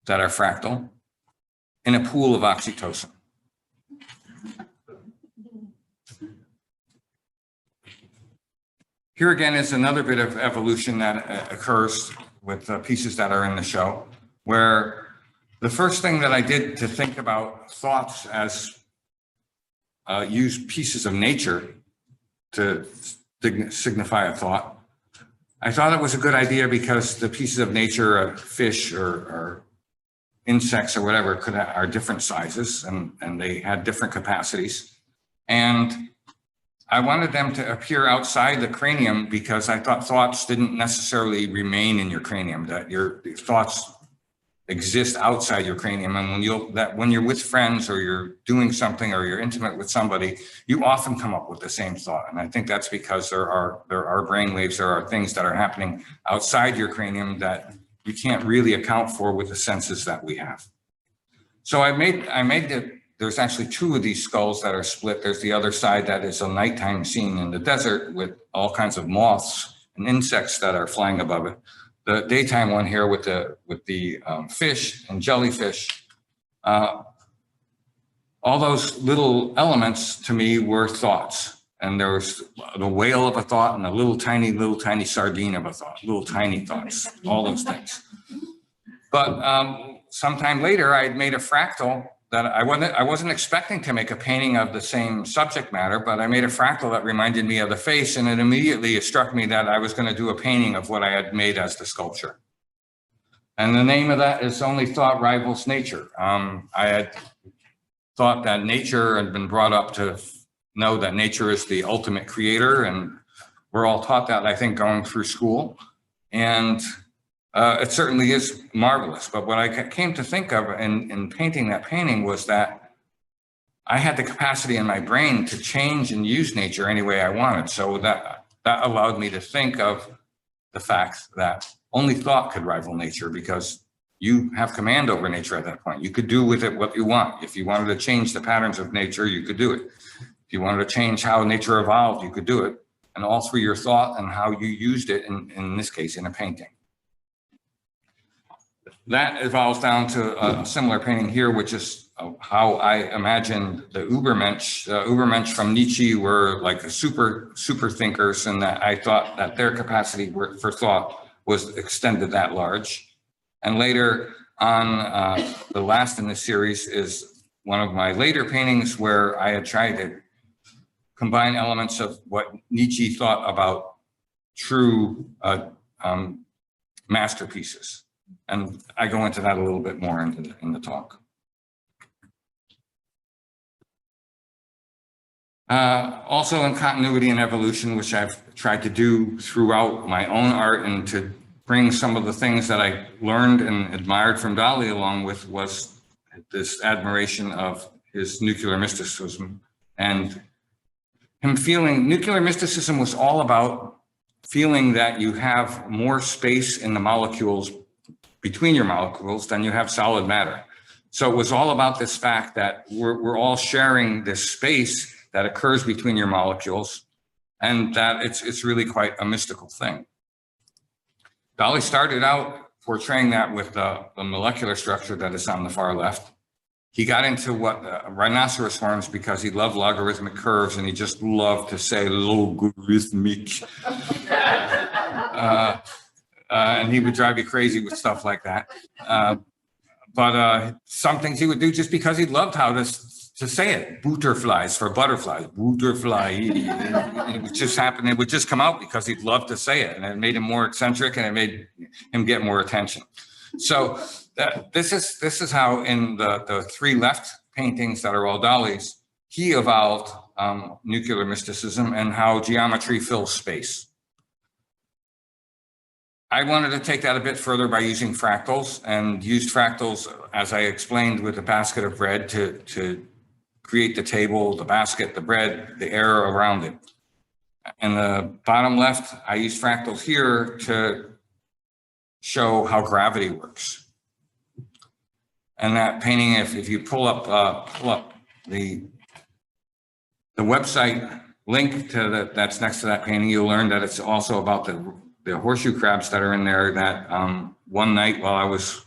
that are fractal in a pool of oxytocin. Here again is another bit of evolution that occurs with pieces that are in the show, where the first thing that I did to think about thoughts as use pieces of nature to signify a thought, I thought it was a good idea because the pieces of nature, fish or insects or whatever, are different sizes and they had different capacities. And I wanted them to appear outside the cranium because I thought thoughts didn't necessarily remain in your cranium, that your thoughts exist outside your cranium. And when you're with friends or you're doing something or you're intimate with somebody, you often come up with the same thought. And I think that's because there are brain waves, there are things that are happening outside your cranium that you can't really account for with the senses that we have. So I made there's actually two of these skulls that are split. There's the other side that is a nighttime scene in the desert with all kinds of moths and insects that are flying above it. The daytime one here with the fish and jellyfish, all those little elements to me were thoughts. And there was the whale of a thought and a little tiny sardine of a thought, little tiny thoughts, all those things. But sometime later, I had made a fractal that I wasn't expecting to make a painting of the same subject matter, but I made a fractal that reminded me of the face, and it struck me that I was going to do a painting of what I had made as the sculpture. And the name of that is Only Thought Rivals Nature. I had thought that nature had been brought up to know that nature is the ultimate creator, and we're all taught that, I think, going through school. And it certainly is marvelous, but what I came to think of in painting that painting was that I had the capacity in my brain to change and use nature any way I wanted. So that allowed me to think of the fact that only thought could rival nature, because you have command over nature at that point. You could do with it what you want. If you wanted to change the patterns of nature, you could do it. If you wanted to change how nature evolved, you could do it. And all through your thought and how you used it, in this case, in a painting. That evolves down to a similar painting here, which is how I imagined the Übermensch. Übermensch from Nietzsche were like a super thinkers, and that I thought that their capacity for thought was extended that large. And later on, the last in the series is one of my later paintings where I had tried to combine elements of what Nietzsche thought about true masterpieces. And I go into that a little bit more in the talk. Also in continuity and evolution, which I've tried to do throughout my own art, and to bring some of the things that I learned and admired from Dali along with, was this admiration of his nuclear mysticism. And him feeling, nuclear mysticism was all about feeling that you have more space in the molecules, between your molecules, than you have solid matter. So it was all about this fact that we're all sharing this space that occurs between your molecules, and that it's really quite a mystical thing. Dali started out portraying that with the molecular structure that is on the far left. He got into what rhinoceros horns because he loved logarithmic curves, and he just loved to say logarithmic. and he would drive you crazy with stuff like that. But some things he would do just because he loved how to say it. Butterflies for butterflies. Butterfly. It would just happen. It would just come out because he'd love to say it, and it made him more eccentric, and it made him get more attention. So this is how in the three left paintings that are all Dali's, he evolved nuclear mysticism and how geometry fills space. I wanted to take that a bit further by using fractals, and used fractals, as I explained, with the basket of bread to create the table, the basket, the bread, the air around it. In the bottom left, I used fractals here to show how gravity works. And that painting, if you pull up the website link to that's next to that painting, you'll learn that it's also about the horseshoe crabs that are in there. That one night while I was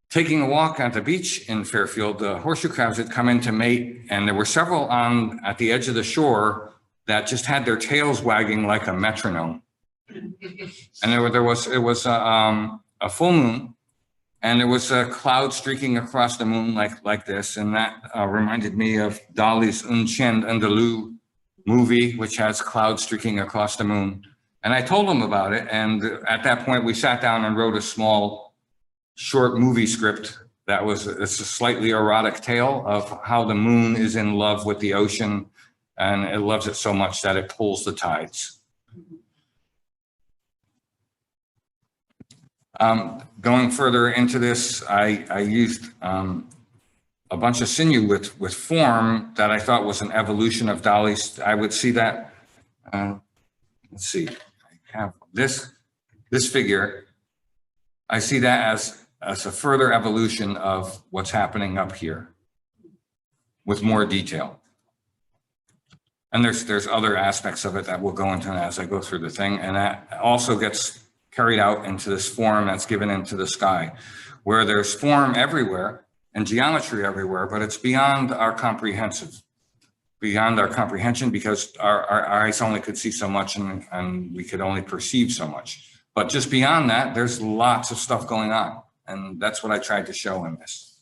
taking a walk at the beach in Fairfield, the horseshoe crabs had come in to mate, and there were several at the edge of the shore that just had their tails wagging like a metronome. And it was a full moon, and there was a cloud streaking across the moon like this, and that reminded me of Dali's Un Chien Andalou movie, which has clouds streaking across the moon. And I told him about it, and at that point we sat down and wrote a small short movie script that it's a slightly erotic tale of how the moon is in love with the ocean, and it loves it so much that it pulls the tides. Going further into this, I used a bunch of sinew with form that I thought was an evolution of Dali's. I would see that, let's see, I have this figure. I see that as a further evolution of what's happening up here with more detail. And there's other aspects of it that we'll go into as I go through the thing. And that also gets carried out into this form that's given into the sky, where there's form everywhere and geometry everywhere, but it's beyond our comprehension, because our eyes only could see so much, and we could only perceive so much. But just beyond that, there's lots of stuff going on. And that's what I tried to show in this.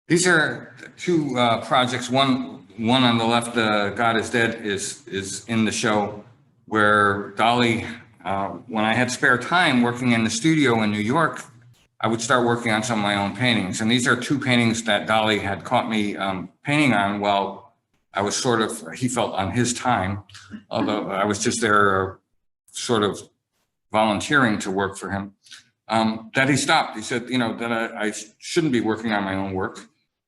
These are two projects. One on the left, God is Dead, is in the show, where Dali, when I had spare time working in the studio in New York, I would start working on some of my own paintings. And these are two paintings that Dali had caught me painting on while I was he felt on his time, although I was just there sort of volunteering to work for him, that he stopped. He said, that I shouldn't be working on my own work,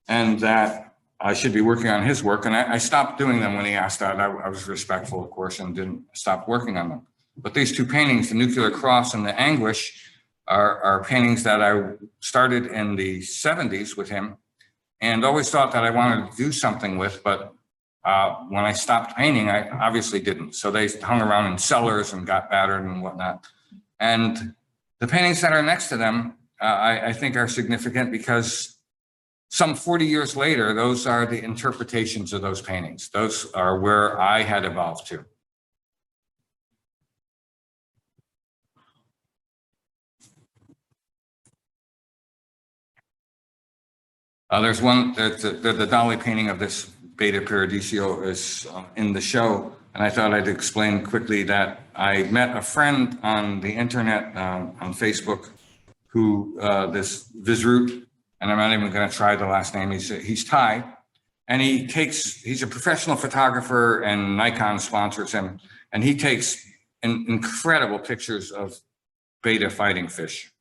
and that I should be working on his work. And I stopped doing them when he asked that. I was respectful, of course, and didn't stop working on them. But these two paintings, the Nuclear Cross and the Anguish, are paintings that I started in the 70s with him, and always thought that I wanted to do something with, but when I stopped painting, I obviously didn't. So they hung around in cellars and got battered and whatnot. And the paintings that are next to them, I think are significant because some 40 years later, those are the interpretations of those paintings. Those are where I had evolved to. There's one, the Dali painting of this Beta Paradiso is in the show. And I thought I'd explain quickly that I met a friend on the internet, on Facebook, who this Visroot, and I'm not even going to try the last name. He's Thai, and he's a professional photographer, and Nikon sponsors him, and he takes incredible pictures of beta fighting fish.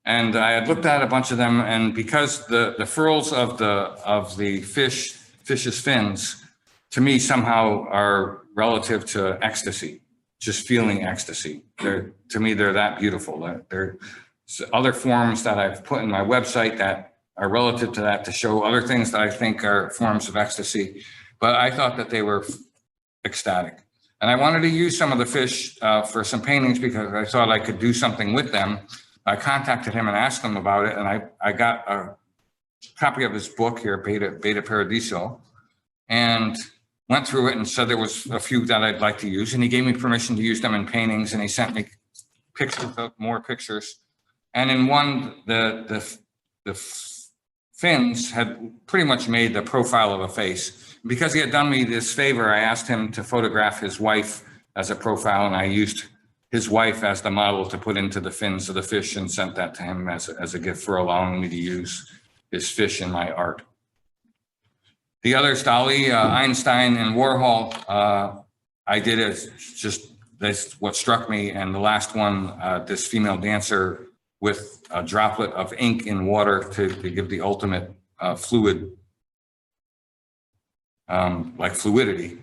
And I had looked at a bunch of them, and because the furls of the fish's fins, to me somehow are relative to ecstasy, just feeling ecstasy. To me, they're that beautiful. There's other forms that I've put in my website that are relative to that, to show other things that I think are forms of ecstasy. But I thought that they were ecstatic. And I wanted to use some of the fish for some paintings because I thought I could do something with them. I contacted him and asked him about it, and I got a copy of his book here, Beta Paradiso. And went through it and said there was a few that I'd like to use, and he gave me permission to use them in paintings, and he sent me pictures of more pictures. And in one, the fins had pretty much made the profile of a face. Because he had done me this favor, I asked him to photograph his wife as a profile, and I used his wife as the model to put into the fins of the fish and sent that to him as a gift for allowing me to use his fish in my art. The others, Dali, Einstein, and Warhol, I did as just that's what struck me. And the last one, this female dancer with a droplet of ink in water to give the ultimate fluid, like fluidity,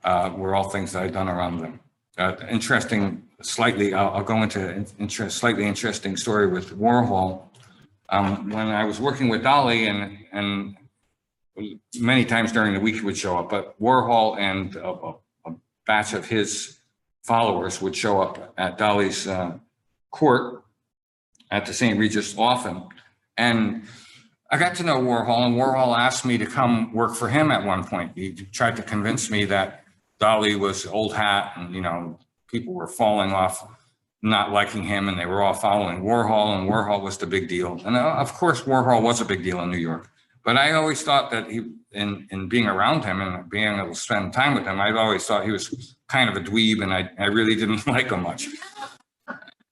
were all things that I'd done around them. Interesting, slightly, I'll go into slightly interesting story with Warhol. When I was working with Dali, and many times during the week he would show up, but Warhol and a batch of his followers would show up at Dali's court at the St. Regis often. And I got to know Warhol, and Warhol asked me to come work for him at one point. He tried to convince me that Dali was old hat, and, you know, people were falling off, not liking him, and they were all following Warhol, and Warhol was the big deal. And of course, Warhol was a big deal in New York. But I always thought that he, in being around him and being able to spend time with him, I'd always thought he was kind of a dweeb, and I really didn't like him much.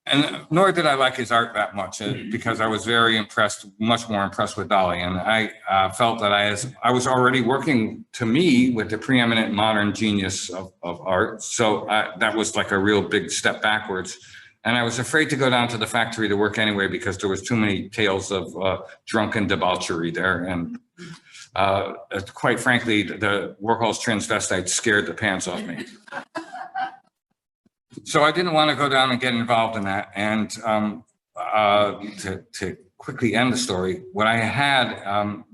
And nor did I like his art that much, because I was very impressed, much more impressed with Dali. And I felt that I was already working, to me, with the preeminent modern genius of art. So that was like a real big step backwards. And I was afraid to go down to the factory to work anyway, because there was too many tales of drunken debauchery there. And quite frankly, the Warhol's transvestite scared the pants off me. So I didn't want to go down and get involved in that. And to quickly end the story, what I had,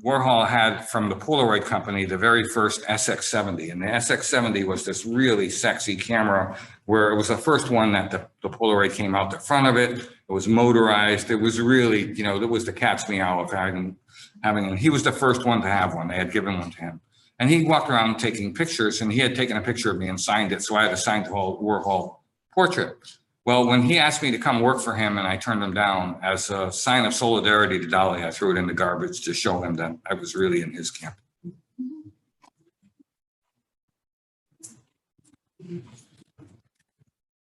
Warhol had from the Polaroid company, the very first SX70. And the SX70 was this really sexy camera, where it was the first one that the Polaroid came out the front of it. It was motorized. It was really, you know, it was the cat's meow of having, and he was the first one to have one. They had given one to him. And he walked around taking pictures, and he had taken a picture of me and signed it. So I had a signed Warhol portrait. Well, when he asked me to come work for him and I turned him down, as a sign of solidarity to Dali, I threw it in the garbage to show him that I was really in his camp.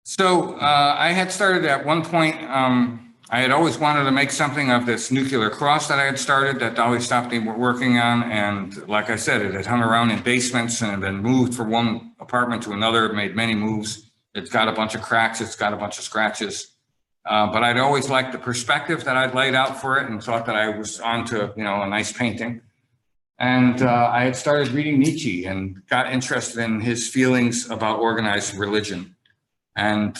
So I had started at one point, I had always wanted to make something of this nuclear cross that I had started, that Dali stopped me working on. And like I said, it had hung around in basements and had been moved from one apartment to another. It made many moves. It's got a bunch of cracks. It's got a bunch of scratches. But I'd always liked the perspective that I'd laid out for it, and thought that I was onto, you know, a nice painting. And I had started reading Nietzsche and got interested in his feelings about organized religion, and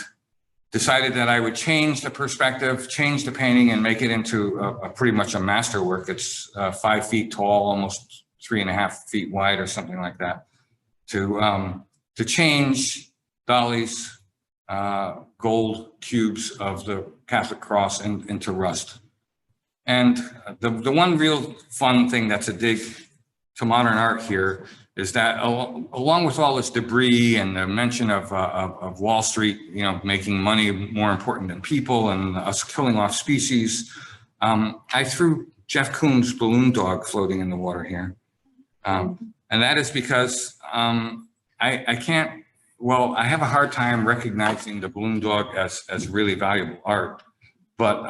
decided that I would change the perspective, change the painting, and make it into a pretty much a masterwork. It's 5 feet tall, almost 3.5 feet wide or something like that, to change Dali's gold cubes of the Catholic cross into rust. And the one real fun thing that's a dig to modern art here is that along with all this debris and the mention of Wall Street, you know, making money more important than people, and us killing off species, I threw Jeff Koons' balloon dog floating in the water here. And that is because I can't, well, I have a hard time recognizing the balloon dog as really valuable art, but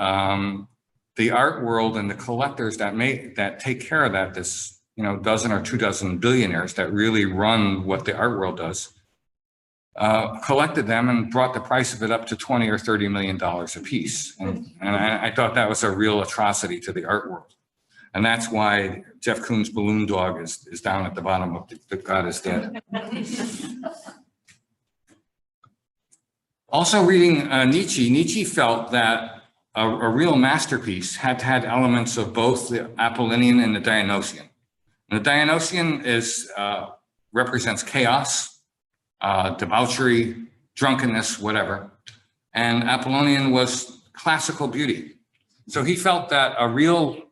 the art world and the collectors that take care of that, this, you know, dozen or 2 dozen billionaires that really run what the art world does, collected them and brought the price of it up to $20 or $30 million a piece. And I thought that was a real atrocity to the art world. And that's why Jeff Koons' balloon dog is down at the bottom of the God is Dead. Also reading Nietzsche felt that a real masterpiece had to have elements of both the Apollonian and the Dionysian. And the Dionysian represents chaos, debauchery, drunkenness, whatever. And Apollonian was classical beauty. So he felt that a real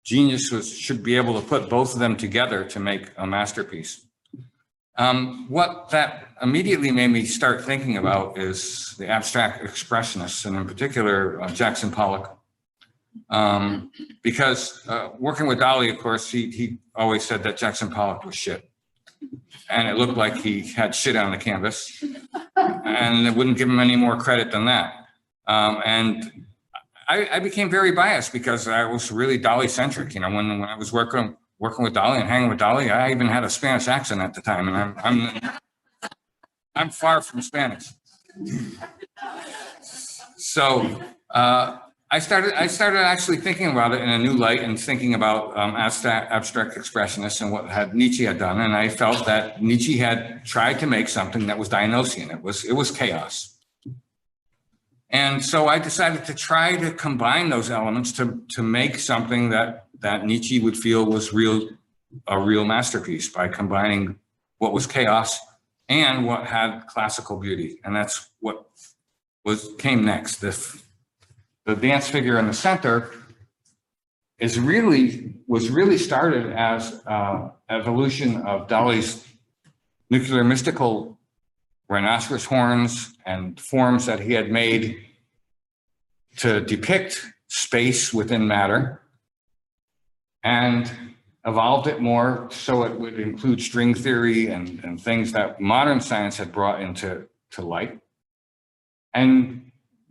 genius should be able to put both of them together to make a masterpiece. What that immediately made me start thinking about is the abstract expressionists, and in particular, Jackson Pollock. Because working with Dali, of course, he always said that Jackson Pollock was shit. And it looked like he had shit on the canvas. And it wouldn't give him any more credit than that. And I became very biased because I was really Dali-centric. You know, when I was working with Dali and hanging with Dali, I even had a Spanish accent at the time. And I'm far from Spanish. So I started actually thinking about it in a new light and thinking about abstract expressionists and what Nietzsche had done. And I felt that Nietzsche had tried to make something that was Dionysian. It was chaos. And so I decided to try to combine those elements to make something that Nietzsche would feel was a real masterpiece by combining what was chaos and what had classical beauty. And that's what came next. The dance figure in the center was really started as evolution of Dali's nuclear mystical rhinoceros horns and forms that he had made to depict space within matter, and evolved it more so it would include string theory and things that modern science had brought into light, and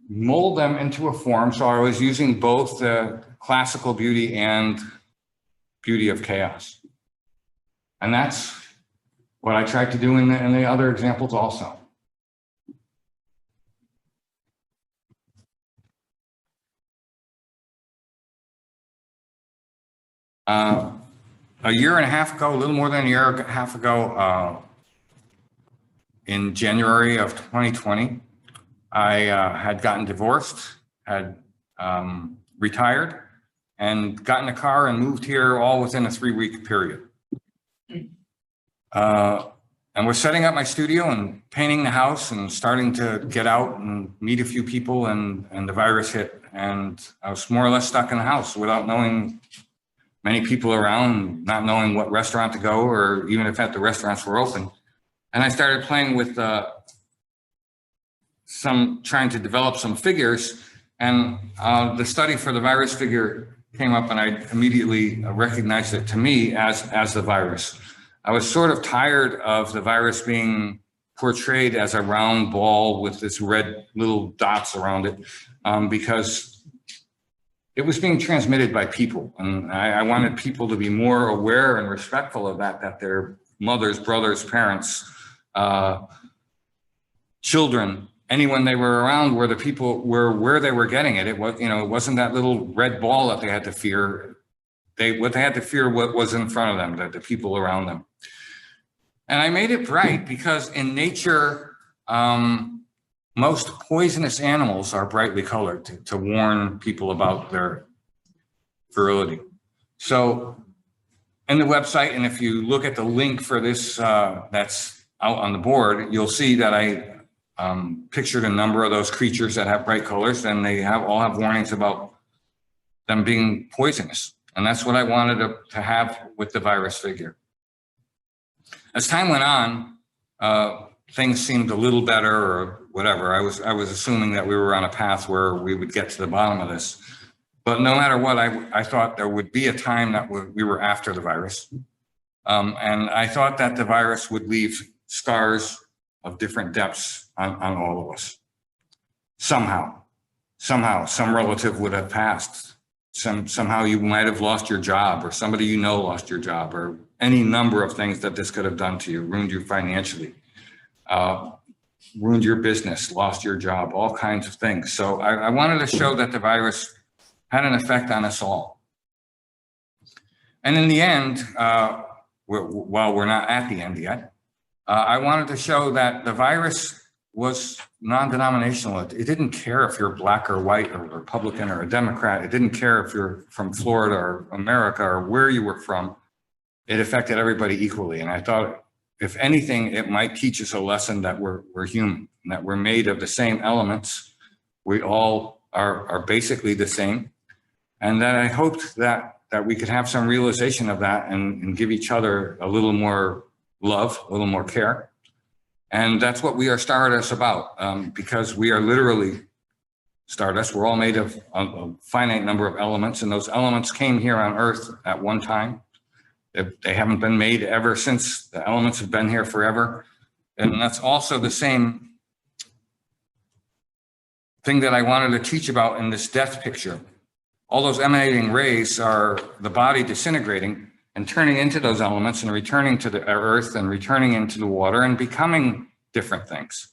mold them into a form. So I was using both the classical beauty and beauty of chaos. And that's what I tried to do in the other examples also. A year and a half ago, a little more than a year and a half ago, in January of 2020, I had gotten divorced, had retired, and gotten a car and moved here all within a 3-week period. And was setting up my studio and painting the house and starting to get out and meet a few people, and the virus hit. And I was more or less stuck in the house without knowing many people around, not knowing what restaurant to go or even if the restaurants were open. And I started playing with trying to develop some figures, and the study for the virus figure came up, and I immediately recognized it to me as the virus. I was sort of tired of the virus being portrayed as a round ball with this red little dots around it, because it was being transmitted by people. And I wanted people to be more aware and respectful of that their mothers, brothers, parents, children, anyone they were around, where the people were, where they were getting it. It was, it wasn't that little red ball that they had to fear. What they had to fear what was in front of them, the people around them. And I made it bright because in nature, most poisonous animals are brightly colored to warn people about their virility. So in the website, and if you look at the link for this that's out on the board, you'll see that I pictured a number of those creatures that have bright colors, and they all have warnings about them being poisonous. And that's what I wanted to have with the virus figure. As time went on, things seemed a little better or whatever. I was assuming that we were on a path where we would get to the bottom of this. But no matter what, I thought there would be a time that we were after the virus. And I thought that the virus would leave scars of different depths on all of us. Somehow, some relative would have passed. Somehow you might have lost your job, or somebody lost your job, or any number of things that this could have done to you, ruined you financially, ruined your business, lost your job, all kinds of things. So I wanted to show that the virus had an effect on us all. And in the end, while we're not at the end yet, I wanted to show that the virus was non-denominational. It didn't care if you're black or white or Republican or a Democrat. It didn't care if you're from Florida or America or where you were from. It affected everybody equally. And I thought, if anything, it might teach us a lesson that we're human, and that we're made of the same elements. We all are basically the same. And that I hoped that we could have some realization of that and give each other a little more love, a little more care. And that's what we are Stardust about, because we are literally Stardust. We're all made of a finite number of elements, and those elements came here on Earth at one time. They haven't been made ever since. The elements have been here forever. And that's also the same thing that I wanted to teach about in this death picture. All those emanating rays are the body disintegrating and turning into those elements and returning to the earth and returning into the water and becoming different things.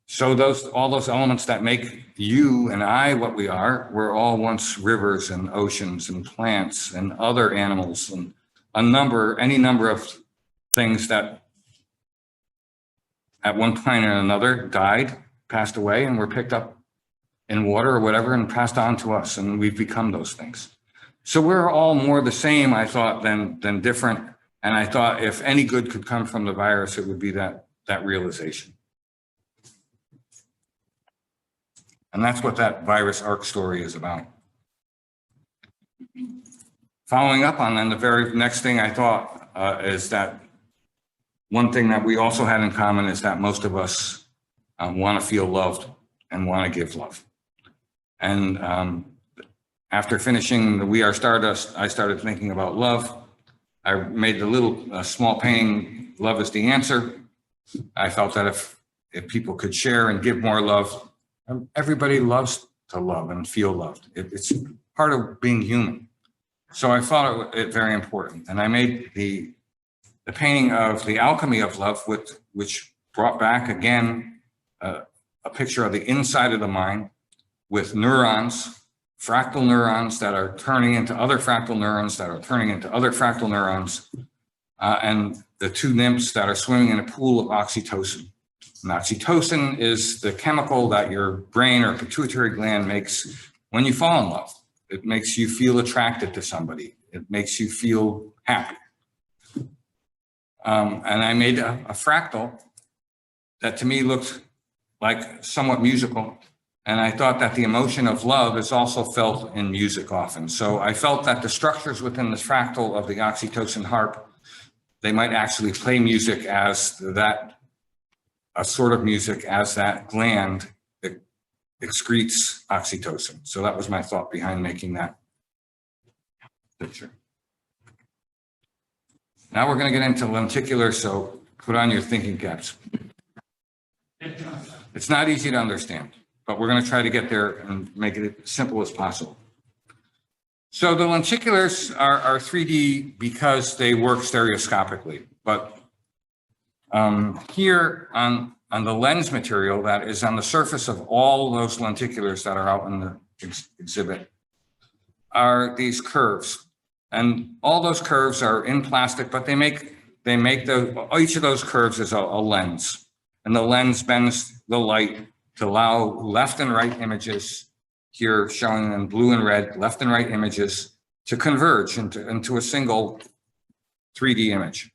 So all those elements that make you and I what we are, were all once rivers and oceans and plants and other animals and any number of things that at one point or another died, passed away, and were picked up in water or whatever and passed on to us, and we've become those things. So we're all more the same, I thought, than different. And I thought if any good could come from the virus, it would be that realization. And that's what that virus arc story is about. Following up on then, the very next thing I thought is that one thing that we also had in common is that most of us want to feel loved and want to give love. And after finishing the We Are Stardust, I started thinking about love. I made the little small painting, Love is the Answer. I felt that if people could share and give more love, everybody loves to love and feel loved. It's part of being human. So I thought it very important. And I made the painting of the alchemy of love, which brought back again a picture of the inside of the mind with neurons, fractal neurons that are turning into other fractal neurons that are turning into other fractal neurons, and the two nymphs that are swimming in a pool of oxytocin. And oxytocin is the chemical that your brain or pituitary gland makes when you fall in love. It makes you feel attracted to somebody. It makes you feel happy. And I made a fractal that to me looked like somewhat musical. And I thought that the emotion of love is also felt in music often. So I felt that the structures within the fractal of the oxytocin harp, they might actually play music as a sort of music as that gland that excretes oxytocin. So that was my thought behind making that picture. Now we're going to get into lenticular, so put on your thinking caps. It's not easy to understand, but we're going to try to get there and make it as simple as possible. So the lenticulars are 3D because they work stereoscopically, but here on the lens material that is on the surface of all those lenticulars that are out in the exhibit are these curves. And all those curves are in plastic, but they make each of those curves is a lens. And the lens bends the light to allow left and right images, here showing in blue and red, left and right images to converge into a single 3D image.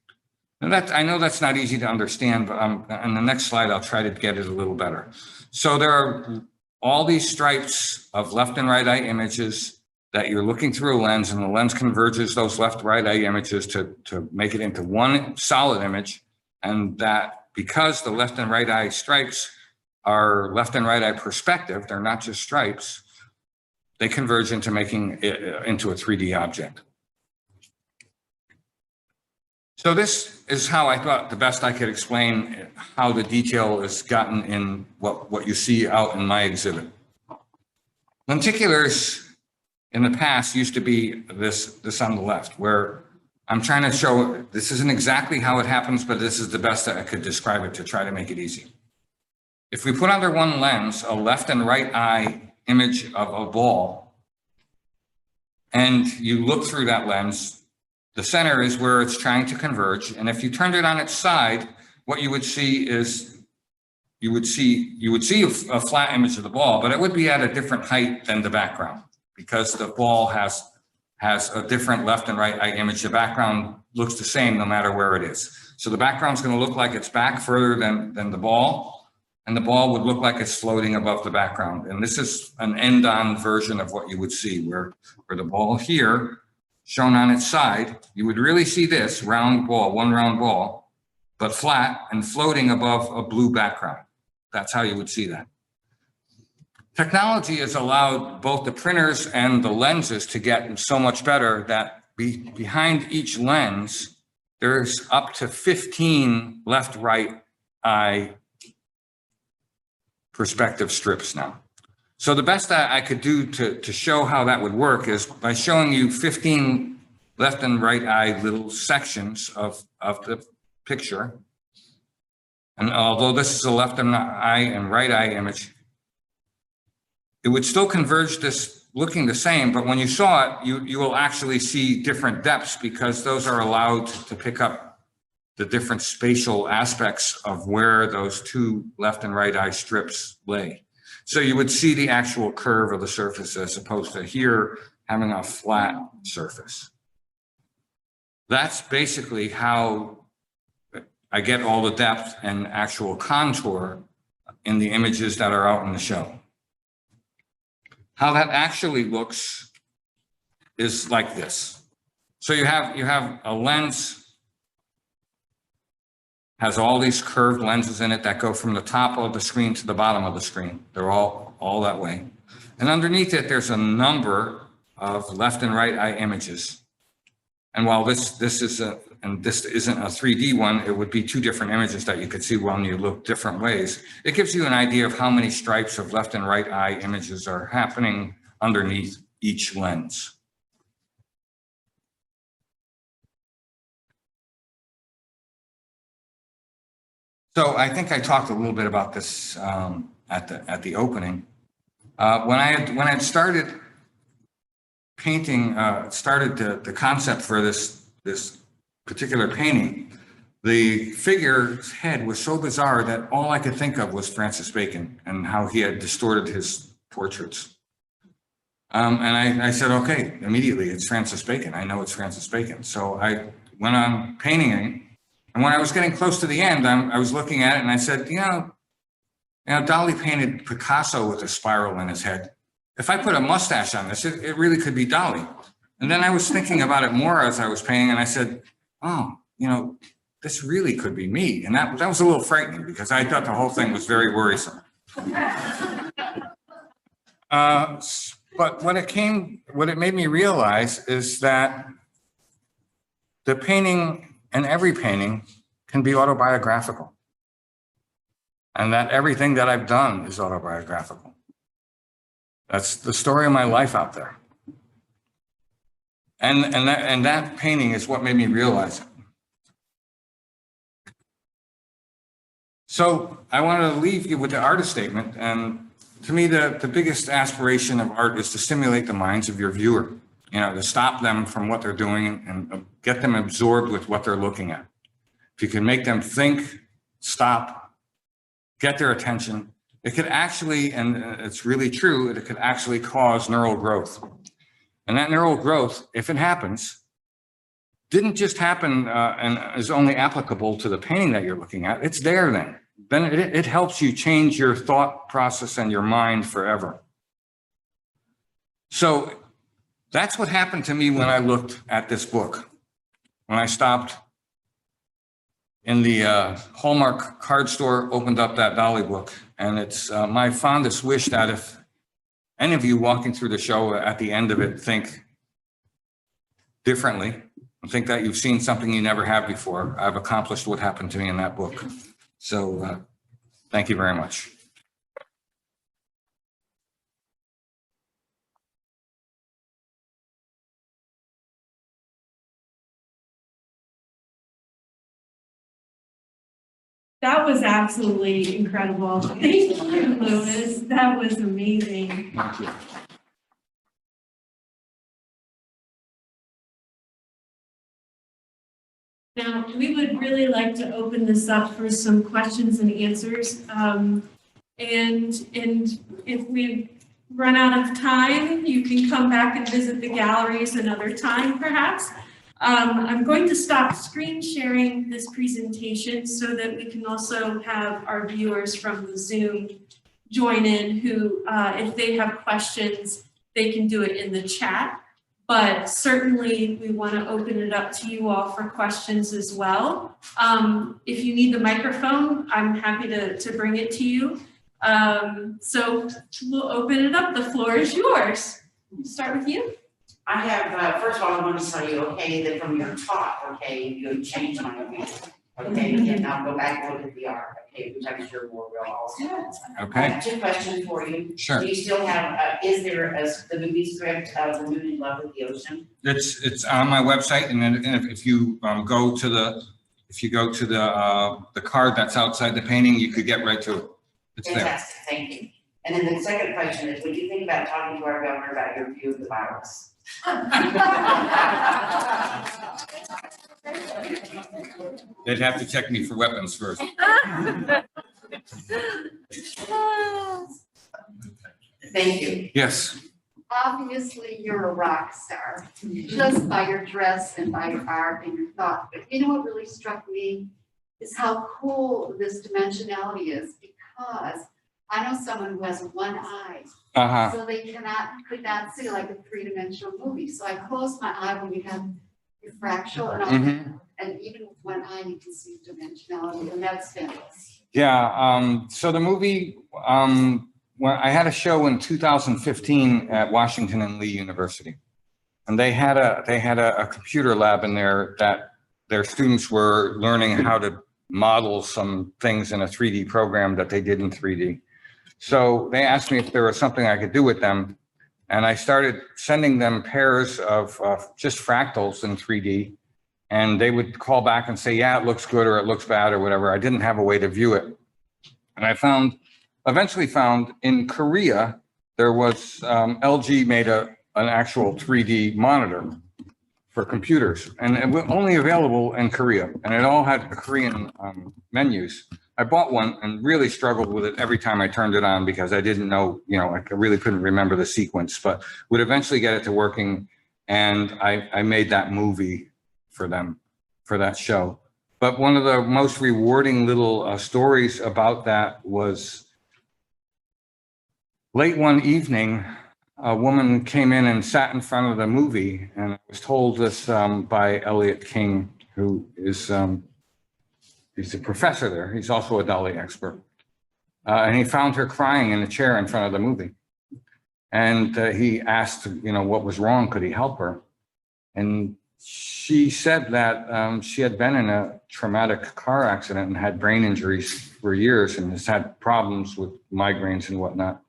And I know that's not easy to understand, but on the next slide, I'll try to get it a little better. So there are all these stripes of left and right eye images that you're looking through a lens, and the lens converges those left right eye images to make it into one solid image. And that because the left and right eye stripes are left and right eye perspective, they're not just stripes, they converge into making it into a 3D object. So this is how I thought the best I could explain how the detail is gotten in what you see out in my exhibit. Lenticulars in the past used to be this on the left, where I'm trying to show, this isn't exactly how it happens, but this is the best that I could describe it to try to make it easy. If we put under one lens a left and right eye image of a ball, and you look through that lens, the center is where it's trying to converge. And if you turned it on its side, what you would see is, you would see a flat image of the ball, but it would be at a different height than the background because the ball has a different left and right eye image. The background looks the same no matter where it is. So the background's going to look like it's back further than the ball, and the ball would look like it's floating above the background. And this is an end-on version of what you would see, where the ball here shown on its side, you would really see this round ball, one round ball, but flat and floating above a blue background. That's how you would see that. Technology has allowed both the printers and the lenses to get so much better that behind each lens, there's up to 15 left-right eye perspective strips now. So the best I could do to show how that would work is by showing you 15 left and right eye little sections of the picture. And although this is a left eye and right eye image, it would still converge this looking the same, but when you saw it, you will actually see different depths because those are allowed to pick up the different spatial aspects of where those two left and right eye strips lay. So you would see the actual curve of the surface as opposed to here having a flat surface. That's basically how I get all the depth and actual contour in the images that are out in the show. How that actually looks is like this. So you have a lens, has all these curved lenses in it that go from the top of the screen to the bottom of the screen. They're all that way. And underneath it, there's a number of left and right eye images. And while this isn't a 3D one, it would be two different images that you could see when you look different ways. It gives you an idea of how many stripes of left and right eye images are happening underneath each lens. So I think I talked a little bit about this at the opening. When I had started painting, started the concept for this particular painting, the figure's head was so bizarre that all I could think of was Francis Bacon and how he had distorted his portraits. And I said, okay, immediately, it's Francis Bacon. I know it's Francis Bacon. So I went on painting it. And when I was getting close to the end, I was looking at it and I said, you know, Dali painted Picasso with a spiral in his head. If I put a mustache on this, it really could be Dali. And then I was thinking about it more as I was painting, and I said, oh, you know, this really could be me. And that was a little frightening because I thought the whole thing was very worrisome. But what it made me realize is that the painting and every painting can be autobiographical. And that everything that I've done is autobiographical. That's the story of my life out there. And that painting is what made me realize it. So I wanted to leave you with the artist statement. And to me, the biggest aspiration of art is to stimulate the minds of your viewer, you know, to stop them from what they're doing and get them absorbed with what they're looking at. If you can make them think, stop, get their attention, it could actually, and it's really true, it could actually cause neural growth. And that neural growth, if it happens, didn't just happen and is only applicable to the painting that you're looking at. It's there then. Then it helps you change your thought process and your mind forever. So that's what happened to me when I looked at this book. When I stopped in the Hallmark card store, opened up that Dali book. And it's my fondest wish that if any of you walking through the show at the end of it think differently, think that you've seen something you never have before, I've accomplished what happened to me in that book. So thank you very much. That was absolutely incredible. Thank you, Louis. That was amazing. Thank you. Now, we would really like to open this up for some questions and answers. And if we run out of time, you can come back and visit the galleries another time, perhaps. I'm going to stop screen sharing this presentation so that we can also have our viewers from the Zoom join in who, if they have questions, they can do it in the chat. but certainly we want to open it up to you all for questions as well. If you need the microphone, I'm happy to bring it to you. So we'll open it up. The floor is yours. Start with you. I have, first of all, I want to tell you, okay, that from your talk, okay, you changed my opinion. Okay, and I'll go back and look at the art, okay, which I'm sure more will also. I Okay, have two questions for you. sure. Do you still have, is there the movie script of The Moon in Love with the Ocean? It's on my website, and then if you go to the card that's outside the painting, you could get right to it. It's there. Fantastic, thank you. And then the second question is, would you think about talking to our governor about your view of the virus? They'd have to check me for weapons first. Thank you. Yes. Obviously, you're a rock star, just by your dress and by your art and your thought. But you know what really struck me is how cool this dimensionality is, because I know someone who has one eye, so they could not see like a three-dimensional movie. So I closed my eye when you have your fractal, and even with one eye, you can see dimensionality, and that's fabulous. Yeah. So the movie, when I had a show in 2015 at Washington and Lee University, and they had a computer lab in there that their students were learning how to model some things in a 3D program that they did in 3D. So they asked me if there was something I could do with them. And I started sending them pairs of just fractals in 3D. And they would call back and say, yeah, it looks good or it looks bad or whatever. I didn't have a way to view it. And I eventually found in Korea, there was LG made an actual 3D monitor for computers, and it was only available in Korea, and it all had Korean menus. I bought one and really struggled with it every time I turned it on because I didn't know, I really couldn't remember the sequence, but would eventually get it to working. And I made that movie for them, for that show. But one of the most rewarding little stories about that was late one evening, a woman came in and sat in front of the movie, and I was told this by Elliot King, who is he's a professor there. He's also a Dali expert. And he found her crying in a chair in front of the movie. And he asked, what was wrong? Could he help her? And she said that she had been in a traumatic car accident and had brain injuries for years and has had problems with migraines and whatnot,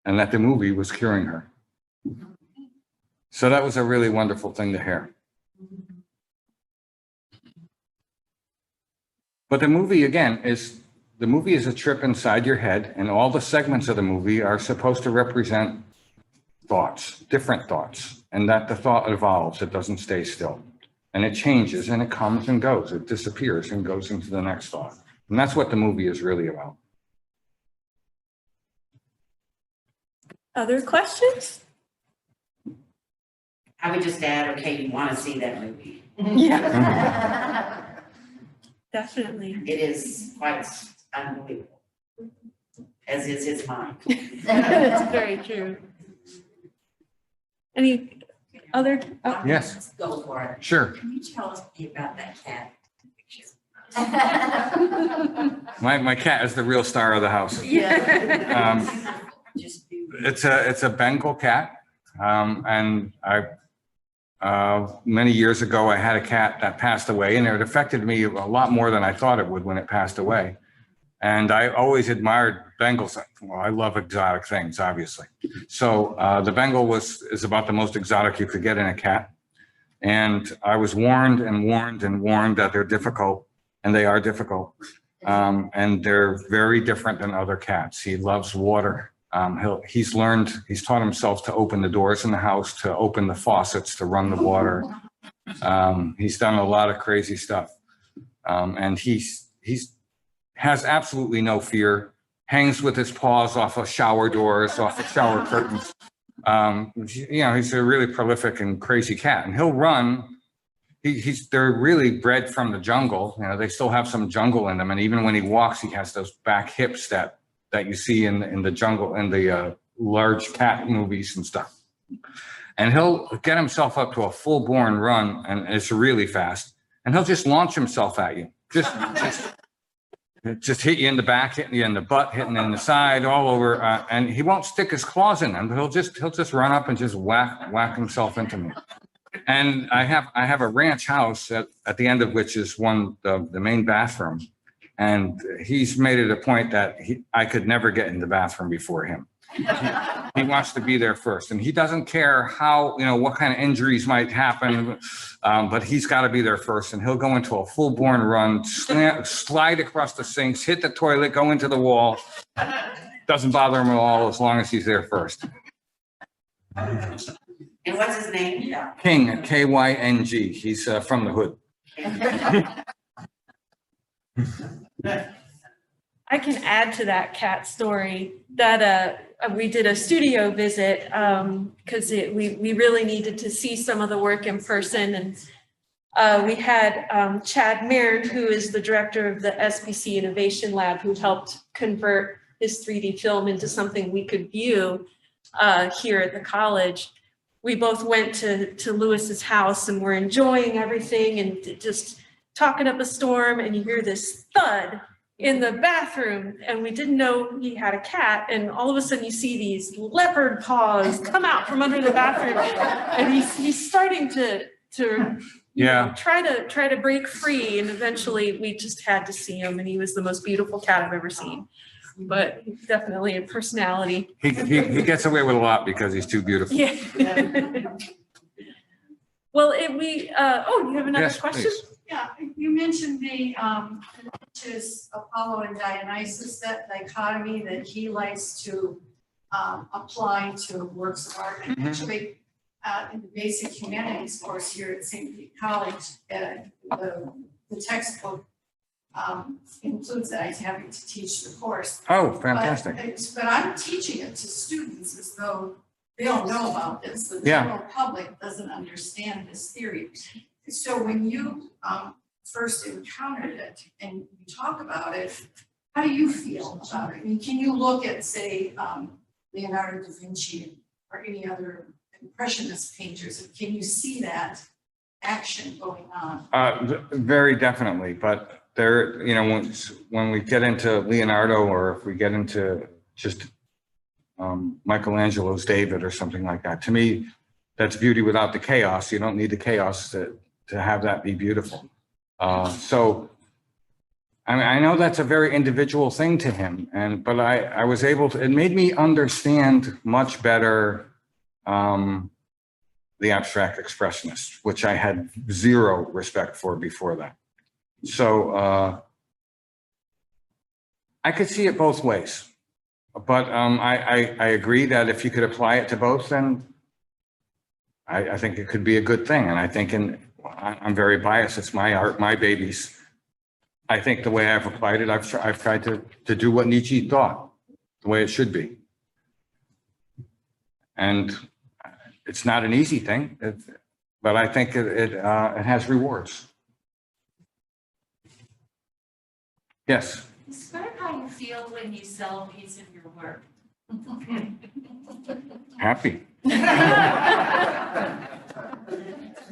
and that the movie was curing her. So that was a really wonderful thing to hear. But the movie, again, is a trip inside your head, and all the segments of the movie are supposed to represent thoughts, different thoughts, and that the thought evolves, it doesn't stay still. And it changes, and it comes and goes, it disappears and goes into the next thought. And that's what the movie is really about. Other questions? I would just add, okay, you want to see that movie. Yeah. Definitely. It is quite unbelievable, as is his mind. That's very true. Any other? Oh. Yes. Let's go for it. Sure. Can you tell us about that cat? My cat is the real star of the house. Yeah. It's a Bengal cat, and many years ago I had a cat that passed away, and it affected me a lot more than I thought it would when it passed away. And I always admired Bengals. Well, I love exotic things, obviously. So the Bengal is about the most exotic you could get in a cat. And I was warned and warned and warned that they're difficult, and they are difficult. And they're very different than other cats. He loves water. He's taught himself to open the doors in the house, to open the faucets, to run the water. He's done a lot of crazy stuff. And he's has absolutely no fear, hangs with his paws off of shower doors, off of shower curtains. He's a really prolific and crazy cat, and he'll run. They're really bred from the jungle. They still have some jungle in them. And even when he walks, he has those back hips that you see in the jungle, in the large cat movies and stuff. And he'll get himself up to a full-born run, and it's really fast. And he'll just launch himself at you. Just hit you in the back, hitting you in the butt, hitting you in the side, all over. And he won't stick his claws in them, but he'll just run up and just whack himself into me. And I have a ranch house at the end of which is the main bathroom. And he's made it a point that I could never get in the bathroom before him. He wants to be there first, and he doesn't care how, what kind of injuries might happen, but he's got to be there first, and he'll go into a full-born run, slide across the sinks, hit the toilet, go into the wall. Doesn't bother him at all as long as he's there first. And what's his name? King, K-Y-N-G. He's from the hood. I can add to that cat story that we did a studio visit because we really needed to see some of the work in person. And we had Chad Marin, who is the director of the SBC Innovation Lab, who helped convert his 3D film into something we could view here at the college. We both went to Louis's house and were enjoying everything and just talking up a storm, and you hear this thud in the bathroom, and we didn't know he had a cat, and all of a sudden you see these leopard paws come out from under the bathroom, and he's starting to try to break free, and eventually we just had to see him, and he was the most beautiful cat I've ever seen. But definitely a personality. He gets away with a lot because he's too beautiful. Yeah. Well, you have another question? Please. Yeah, you mentioned which is Apollo and Dionysus, that dichotomy that he likes to apply to works of art. And actually, in the basic humanities course here at St. Pete College, the textbook includes that. I'm having to teach the course. Oh, fantastic. But I'm teaching it to students as though they don't know about this. The Yeah. general public doesn't understand this theory. So when you first encountered it and you talk about it, how do you feel about it? I mean, can you look at, say, Leonardo da Vinci or any other impressionist painters, and can you see that action going on? Very definitely, but there, when we get into Leonardo, or if we get into just Michelangelo's David or something like that, to me, that's beauty without the chaos. You don't need the chaos to have that be beautiful. So, I mean, I know that's a very individual thing to him, but I was able to, it made me understand much better the abstract expressionists, which I had zero respect for before that. So I could see it both ways, but I agree that if you could apply it to both, then I think it could be a good thing. And I think I'm very biased. It's my art, my babies. I think the way I've applied it, I've tried to do what Nietzsche thought, the way it should be. And it's not an easy thing, but I think it has rewards. Yes. Describe how you feel when you sell a piece of your work. Happy.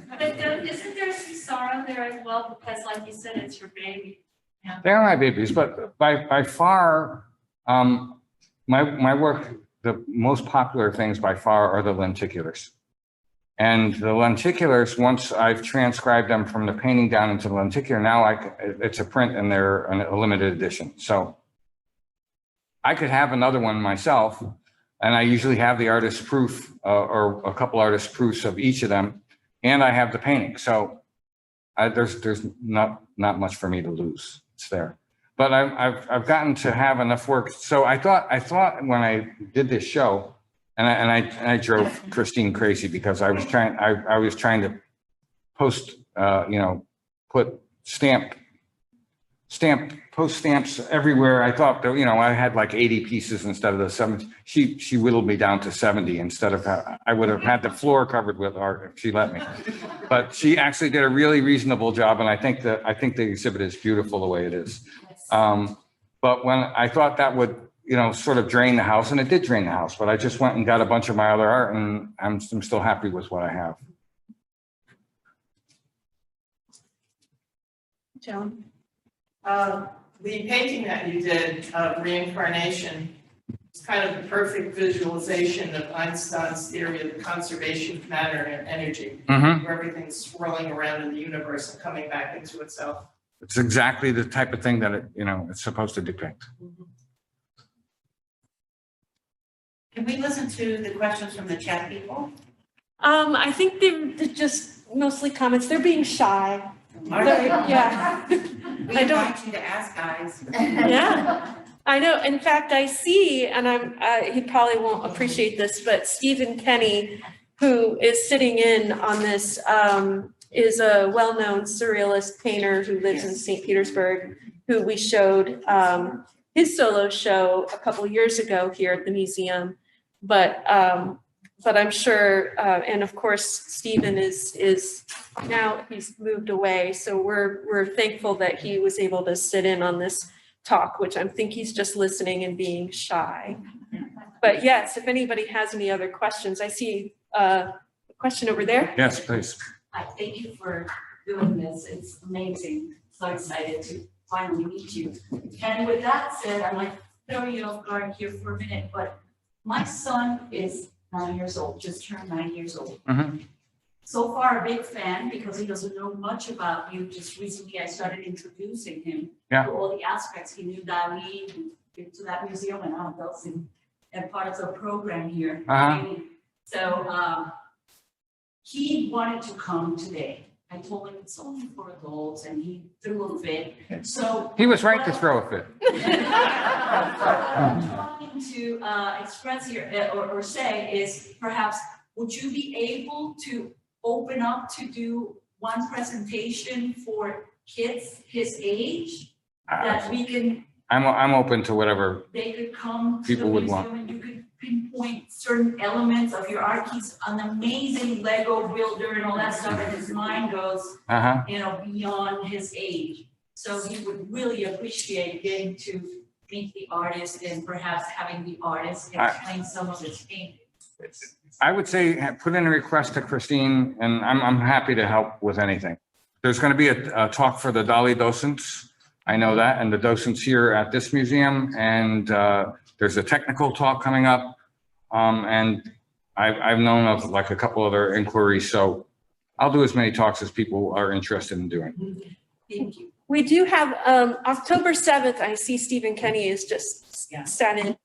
But isn't there some sorrow there as well? Because like you said, it's your baby. Yeah. They are my babies, but by far, my work, the most popular things by far are the lenticulars. And the lenticulars, once I've transcribed them from the painting down into the lenticular, now it's a print and they're a limited edition. So I could have another one myself, and I usually have the artist proof or a couple artist proofs of each of them, and I have the painting. So there's not much for me to lose. It's there. But I've gotten to have enough work. So I thought when I did this show, and I drove Christine crazy because I was trying to post, put post stamps everywhere. I thought that, I had like 80 pieces instead of the 70. She whittled me down to 70 instead of, I would have had the floor covered with art if she let me. But she actually did a really reasonable job, and I think the exhibit is beautiful the way it is. But when I thought that would you know, sort of drain the house, and it did drain the house, but I just went and got a bunch of my other art, and I'm still happy with what I have. Joan? The painting that you did of reincarnation is kind of the perfect visualization of Einstein's theory of the conservation of matter and energy, Mm-hmm. where everything's swirling around in the universe and coming back into itself. It's exactly the type of thing that it, you know, it's supposed to depict. Can we listen to the questions from the chat people? I think they're just mostly comments. They're being shy. Yeah. We I don't- invite you to ask, guys. Yeah, I know. In fact, I see, and he probably won't appreciate this, but Stephen Kenny, who is sitting in on this, is a well-known surrealist painter who lives in St. Petersburg, who we showed his solo show a couple of years ago here at the museum. But I'm sure, and of course, Stephen is now he's moved away. So we're thankful that he was able to sit in on this talk, which I think he's just listening and being shy. But yes, if anybody has any other questions, I see a question over there. Yes, please. Hi, thank you for doing this. It's amazing. So excited to finally meet you. And with that said, I might throw you off guard here for a minute, but my son is 9 years old, just turned 9 years old. Mm-hmm. So far, a big fan because he doesn't know much about you. Just recently, I started introducing him Yeah. to all the aspects. He knew Dali, and been to that museum and all else, and part of the program here. Uh-huh. So he wanted to come today. I told him it's only for adults, and he threw a fit. So He was right to throw a fit. what I'm trying to express here or say is perhaps, would you be able to open up to do one presentation for kids his age that we can, I'm open to whatever. they could come to People the would museum want. and you could pinpoint certain elements of your art. He's an amazing Lego builder and all that stuff, and his mind goes, Uh-huh. you know, beyond his age. So he would really appreciate getting to meet the artist and perhaps having the artist explain some of his paintings. I would say put in a request to Christine, and I'm happy to help with anything. There's going to be a talk for the Dali docents. I know that, and the docents here at this museum, and there's a technical talk coming up. And I've known of like a couple other inquiries, so I'll do as many talks as people are interested in doing. Thank you. We do have October 7th. I see Stephen Kenny is just sat in.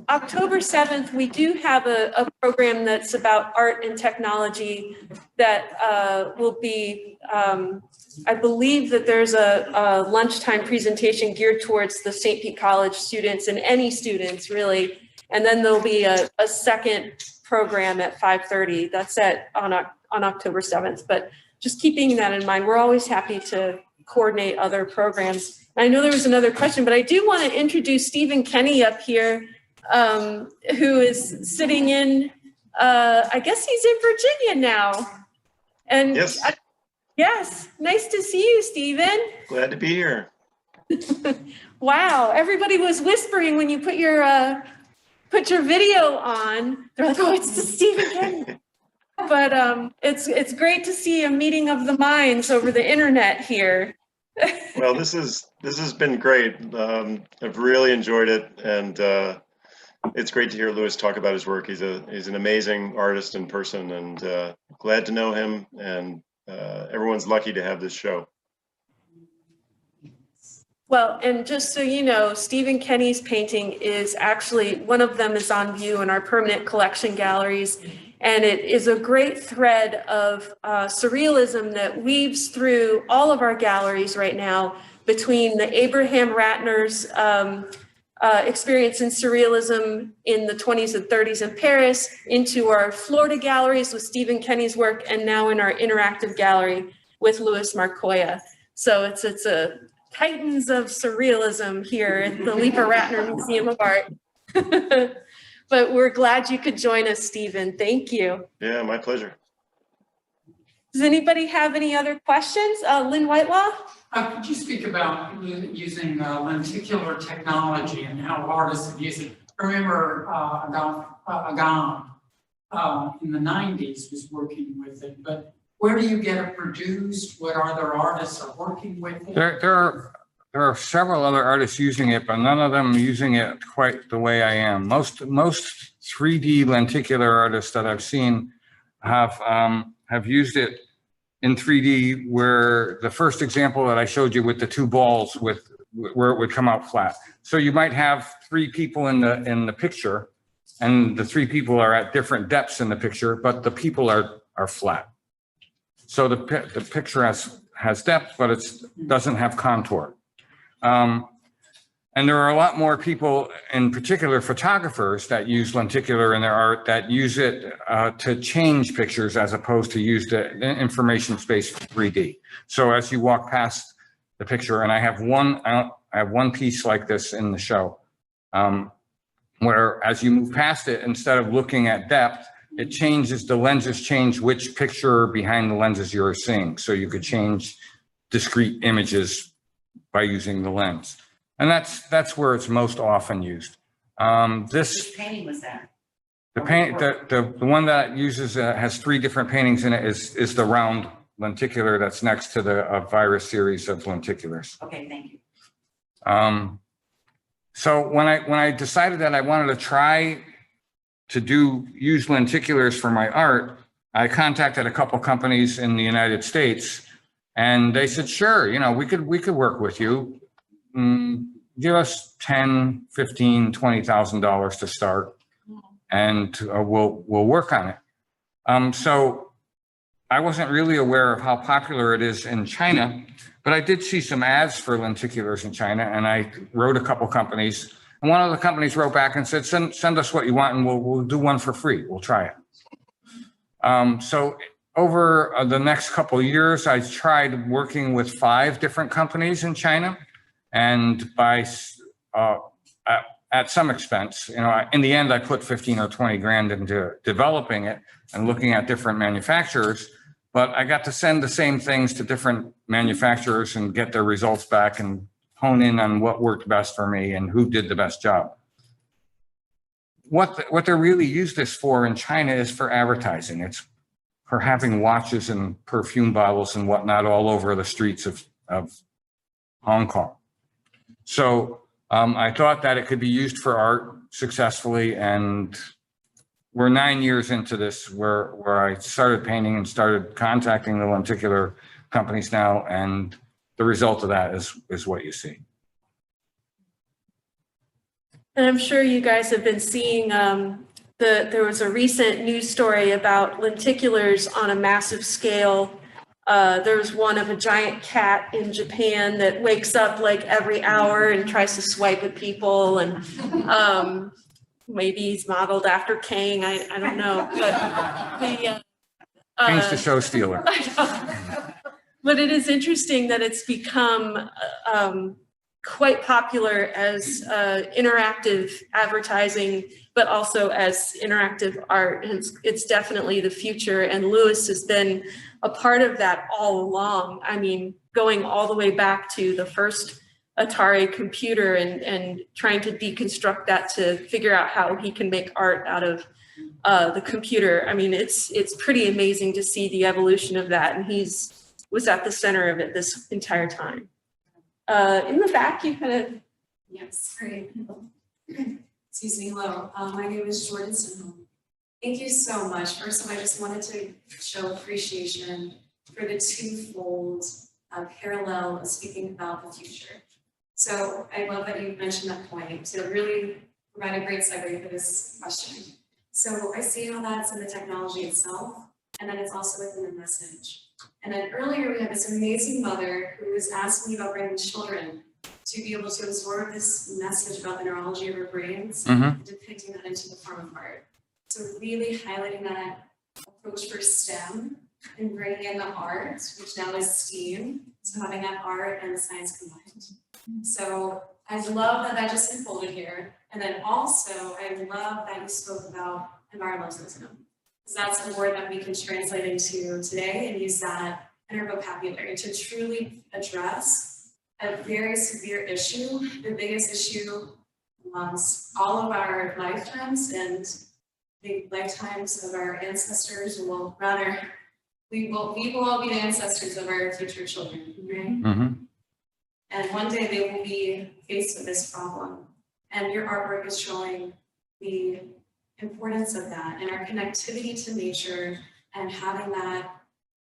October 7th, we do have a program that's about art and technology that will be, I believe that there's a lunchtime presentation geared towards the St. Pete College students and any students really. And then there'll be a second program at 5:30. That's on October 7th. But just keeping that in mind, we're always happy to coordinate other programs. I know there was another question, but I do want to introduce Stephen Kenny up here, who is sitting in, I guess he's in Virginia now. And Yes. Yes, nice to see you, Stephen. Glad to be here. Wow, everybody was whispering when you put your video on. They're like, oh, it's the Stephen Kenny. But it's great to see a meeting of the minds over the internet here. Well, this has been great. I've really enjoyed it, and it's great to hear Louis talk about his work. He's an amazing artist in person, and glad to know him. And everyone's lucky to have this show. Well, and just so you know, Stephen Kenny's painting is actually, one of them is on view in our permanent collection galleries. And it is a great thread of surrealism that weaves through all of our galleries right now, between the Abraham Ratner's experience in surrealism in the 20s and 30s in Paris, into our Florida galleries with Stephen Kenny's work, and now in our interactive gallery with Louis Markoya. So it's a titans of surrealism here at the Louis Ratner Museum of Art. But we're glad you could join us, Stephen. Thank you. Yeah, my pleasure. Does anybody have any other questions? Lynn Whitelaw? Could you speak about using lenticular technology and how artists have used it? I remember Agam in the 90s was working with it, but where do you get it produced? What other artists are working with it? There are several other artists using it, but none of them using it quite the way I am. Most 3D lenticular artists that I've seen have used it in 3D, where the first example that I showed you with the two balls where it would come out flat. So you might have three people in the picture, and the three people are at different depths in the picture, but the people are flat. So the picture has depth, but it doesn't have contour. And there are a lot more people, in particular photographers, that use lenticular in their art, that use it to change pictures as opposed to use the information space 3D. So as you walk past the picture, and I have one piece like this in the show, where as you move past it, instead of looking at depth, it changes, the lenses change which picture behind the lenses you're seeing. So you could change discrete images by using the lens. And that's where it's most often used. Which painting was that? The one that uses has three different paintings in it is the round lenticular that's next to the virus series of lenticulars. Okay, thank you. So when I decided that I wanted to try to use lenticulars for my art, I contacted a couple companies in the United States, and they said, sure, we could work with you. Give us $10,000, $15,000, $20,000 to start, and we'll work on it. So I wasn't really aware of how popular it is in China, but I did see some ads for lenticulars in China, and I wrote a couple companies. And one of the companies wrote back and said, send us what you want, and we'll do one for free. We'll try it. So over the next couple of years, I tried working with 5 different companies in China. And at some expense, in the end, I put 15 or 20 grand into developing it and looking at different manufacturers, but I got to send the same things to different manufacturers and get their results back and hone in on what worked best for me and who did the best job. What they really use this for in China is for advertising. It's for having watches and perfume bottles and whatnot all over the streets of Hong Kong. So I thought that it could be used for art successfully, and we're 9 years into this where I started painting and started contacting the lenticular companies now, and the result of that is what you see. And I'm sure you guys have been seeing, there was a recent news story about lenticulars on a massive scale. There's one of a giant cat in Japan that wakes up like every hour and tries to swipe at people, and maybe he's modeled after Kang, I don't know, but Kang's the show stealer. But it is interesting that it's become quite popular as interactive advertising, but also as interactive art. And it's definitely the future. And Louis has been a part of that all along. I mean, going all the way back to the first Atari computer and trying to deconstruct that to figure out how he can make art out of the computer. I mean, it's pretty amazing to see the evolution of that. And was at the center of it this entire time. In the back, you kind of. Yes, great. Excuse me, hello. My name is Jordan Sinholm. Thank you so much. First of all, I just wanted to show appreciation for the twofold parallel of speaking about the future. So I love that you mentioned that point to really provide a great segue for this question. So I see how that's in the technology itself, and then it's also within the message. And then earlier we had this amazing mother who was asking about bringing children to be able to absorb this message about the neurology of our brains, and depicting that into the form of art. So really highlighting that approach for STEM and bringing in the art, which now is STEAM, so having that art and science combined. So I love that just unfolded here. And then also I love that you spoke about environmentalism. Because that's a word that we can translate into today and use that in our vocabulary to truly address a very severe issue, the biggest issue amongst all of our lifetimes and the lifetimes of our ancestors, well, rather, we will all be the ancestors of our future children, right? Mm-hmm. And one day they will be faced with this problem. And your artwork is showing the importance of that and our connectivity to nature and having that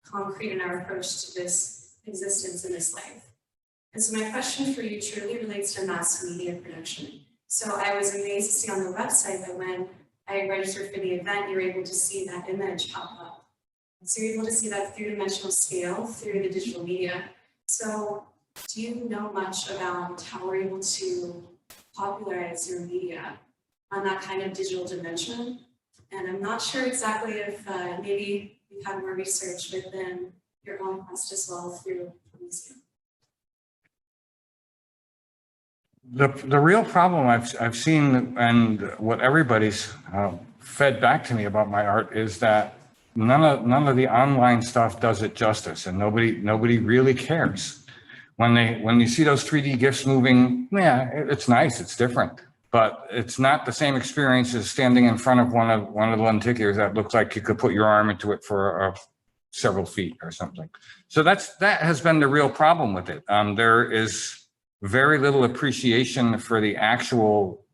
concrete in our approach to this existence in this life. And so my question for you truly relates to mass media production. So I was amazed to see on the website that when I registered for the event, you were able to see that image pop up. So you're able to see that three-dimensional scale through the digital media. So do you know much about how we're able to popularize your media on that kind of digital dimension? And I'm not sure exactly if maybe you've had more research within your own quest as well through the museum. The real problem I've seen, and what everybody's fed back to me about my art, is that none of the online stuff does it justice, and nobody really cares. When you see those 3D GIFs moving, yeah, it's nice, it's different, but it's not the same experience as standing in front of one of the lenticulars that looks like you could put your arm into it for several feet or something. So that has been the real problem with it. There is very little appreciation for the actual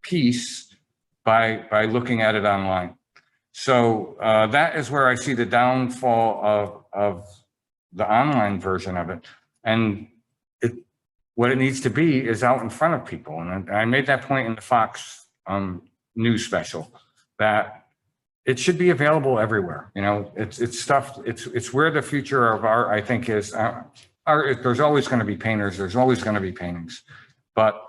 piece by looking at it online. So that is where I see the downfall of the online version of it. And what it needs to be is out in front of people. And I made that point in the Fox news special, that it should be available everywhere. You know, it's stuff, it's where the future of art, I think, is. There's always going to be painters, there's always going to be paintings, but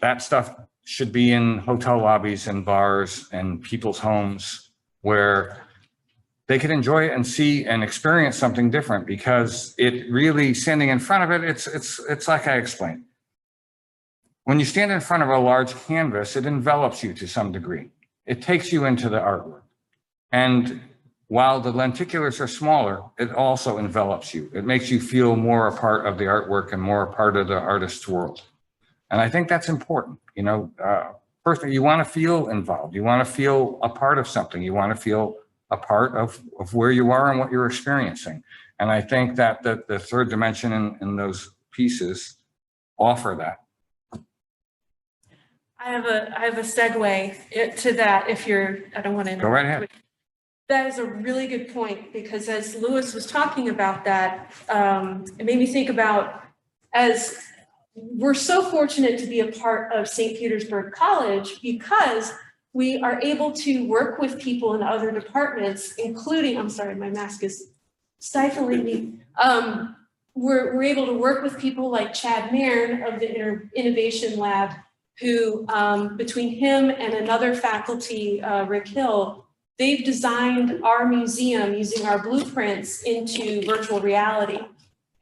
that stuff should be in hotel lobbies and bars and people's homes where they can enjoy it and see and experience something different, because it really, standing in front of it, it's like I explained. When you stand in front of a large canvas, it envelops you to some degree. It takes you into the artwork. And while the lenticulars are smaller, it also envelops you. It makes you feel more a part of the artwork and more a part of the artist's world. And I think that's important. You know, personally, you want to feel involved. You want to feel a part of something. You want to feel a part of where you are and what you're experiencing. And I think that the third dimension in those pieces offer that. I have a segue to that if you're, I don't want to. Go right ahead. That is a really good point, because as Louis was talking about that, it made me think about, as we're so fortunate to be a part of St. Petersburg College, because we are able to work with people in other departments, including, I'm sorry, my mask is stifling me. We're able to work with people like Chad Marin of the Innovation Lab, who between him and another faculty, Rick Hill, they've designed our museum using our blueprints into virtual reality.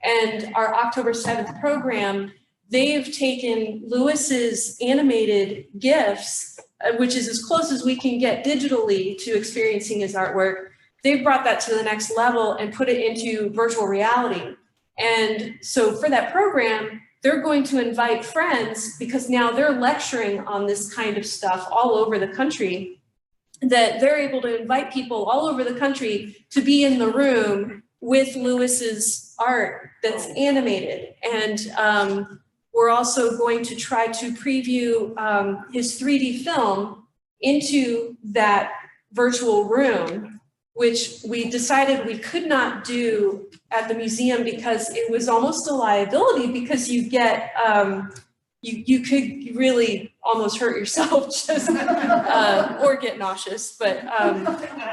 And our October 7th program, they've taken Louis's animated GIFs, which is as close as we can get digitally to experiencing his artwork. They've brought that to the next level and put it into virtual reality. And so for that program, they're going to invite friends, because now they're lecturing on this kind of stuff all over the country, that they're able to invite people all over the country to be in the room with Louis's art that's animated. And we're also going to try to preview his 3D film into that virtual room, which we decided we could not do at the museum because it was almost a liability, because you get, you could really almost hurt yourself just, or get nauseous, but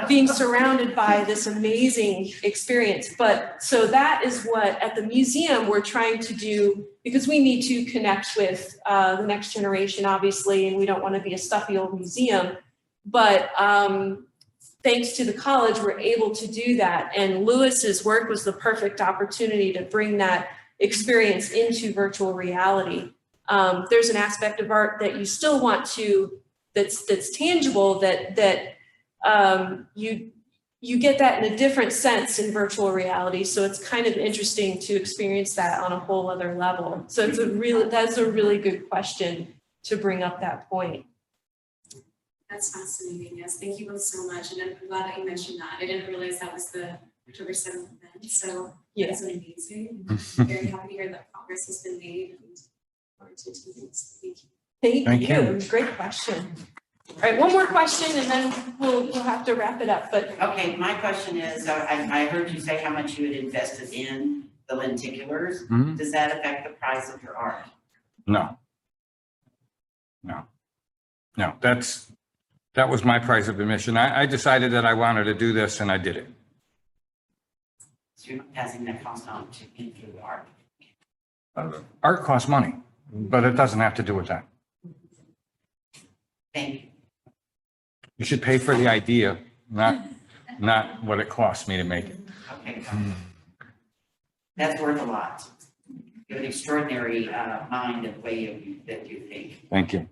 being surrounded by this amazing experience. But so that is what at the museum we're trying to do, because we need to connect with the next generation, obviously, and we don't want to be a stuffy old museum. But thanks to the college, we're able to do that. And Louis's work was the perfect opportunity to bring that experience into virtual reality. There's an aspect of art that you still want to, that's tangible, that you get that in a different sense in virtual reality. So it's kind of interesting to experience that on a whole other level. So that's a really good question to bring up that point. That's fascinating. Yes, thank you both so much. And I'm glad that you mentioned that. I didn't realize that was the October 7th event. So that's amazing. I'm very happy to hear that progress has been made. And forward to this. Thank you. Thank you. Great question. All right, one more question and then we'll have to wrap it up. But Okay, my question is, I heard you say how much you had invested in the lenticulars. Mhm. Does that affect the price of your art? No. That was my price of admission. I decided that I wanted to do this and I did it. So you're not passing that cost on to into the art? Art costs money, but it doesn't have to do with that. Thank you. You should pay for the idea, not what it costs me to make it. Okay. That's worth a lot. You have an extraordinary mind and way that you think. Thank you.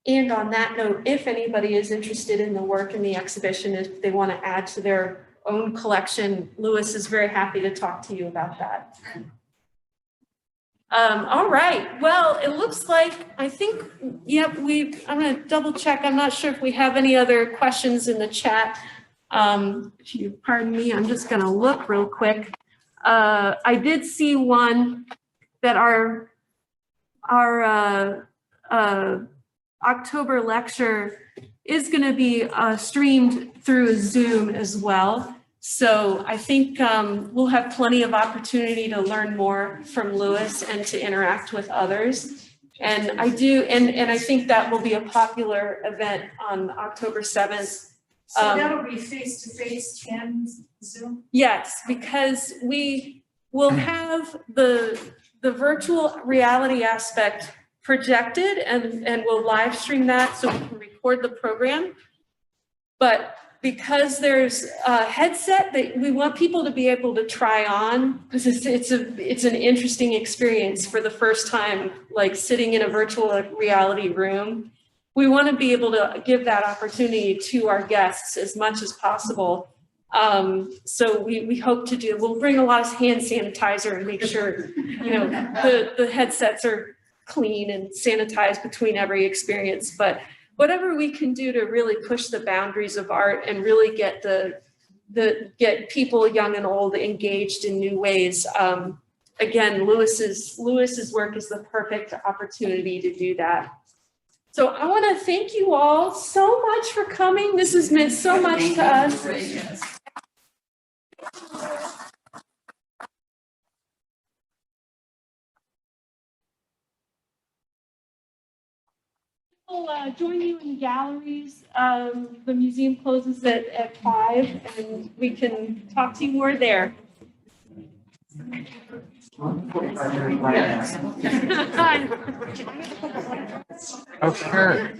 And on that note, if anybody is interested in the work in the exhibition, if they want to add to their own collection, Louis is very happy to talk to you about that. All right, well, it looks like, I think, yep, I'm going to double check. I'm not sure if we have any other questions in the chat. If you pardon me, I'm just going to look real quick. I did see one that our October lecture is going to be streamed through Zoom as well. So I think we'll have plenty of opportunity to learn more from Louis and to interact with others. And I think that will be a popular event on October 7th. So that'll be face-to-face and Zoom? Yes, because we will have the virtual reality aspect projected and we'll live stream that so we can record the program. But because there's a headset that we want people to be able to try on, because it's an interesting experience for the first time, like sitting in a virtual reality room. We want to be able to give that opportunity to our guests as much as possible. So we hope to we'll bring a lot of hand sanitizer and make sure, the headsets are clean and sanitized between every experience. But whatever we can do to really push the boundaries of art and really get get people young and old engaged in new ways. Again, Louis's work is the perfect opportunity to do that. So I want to thank you all so much for coming. This has meant so much to us. We'll join you in the galleries. The museum closes at 5 and we can talk to you more there. Okay.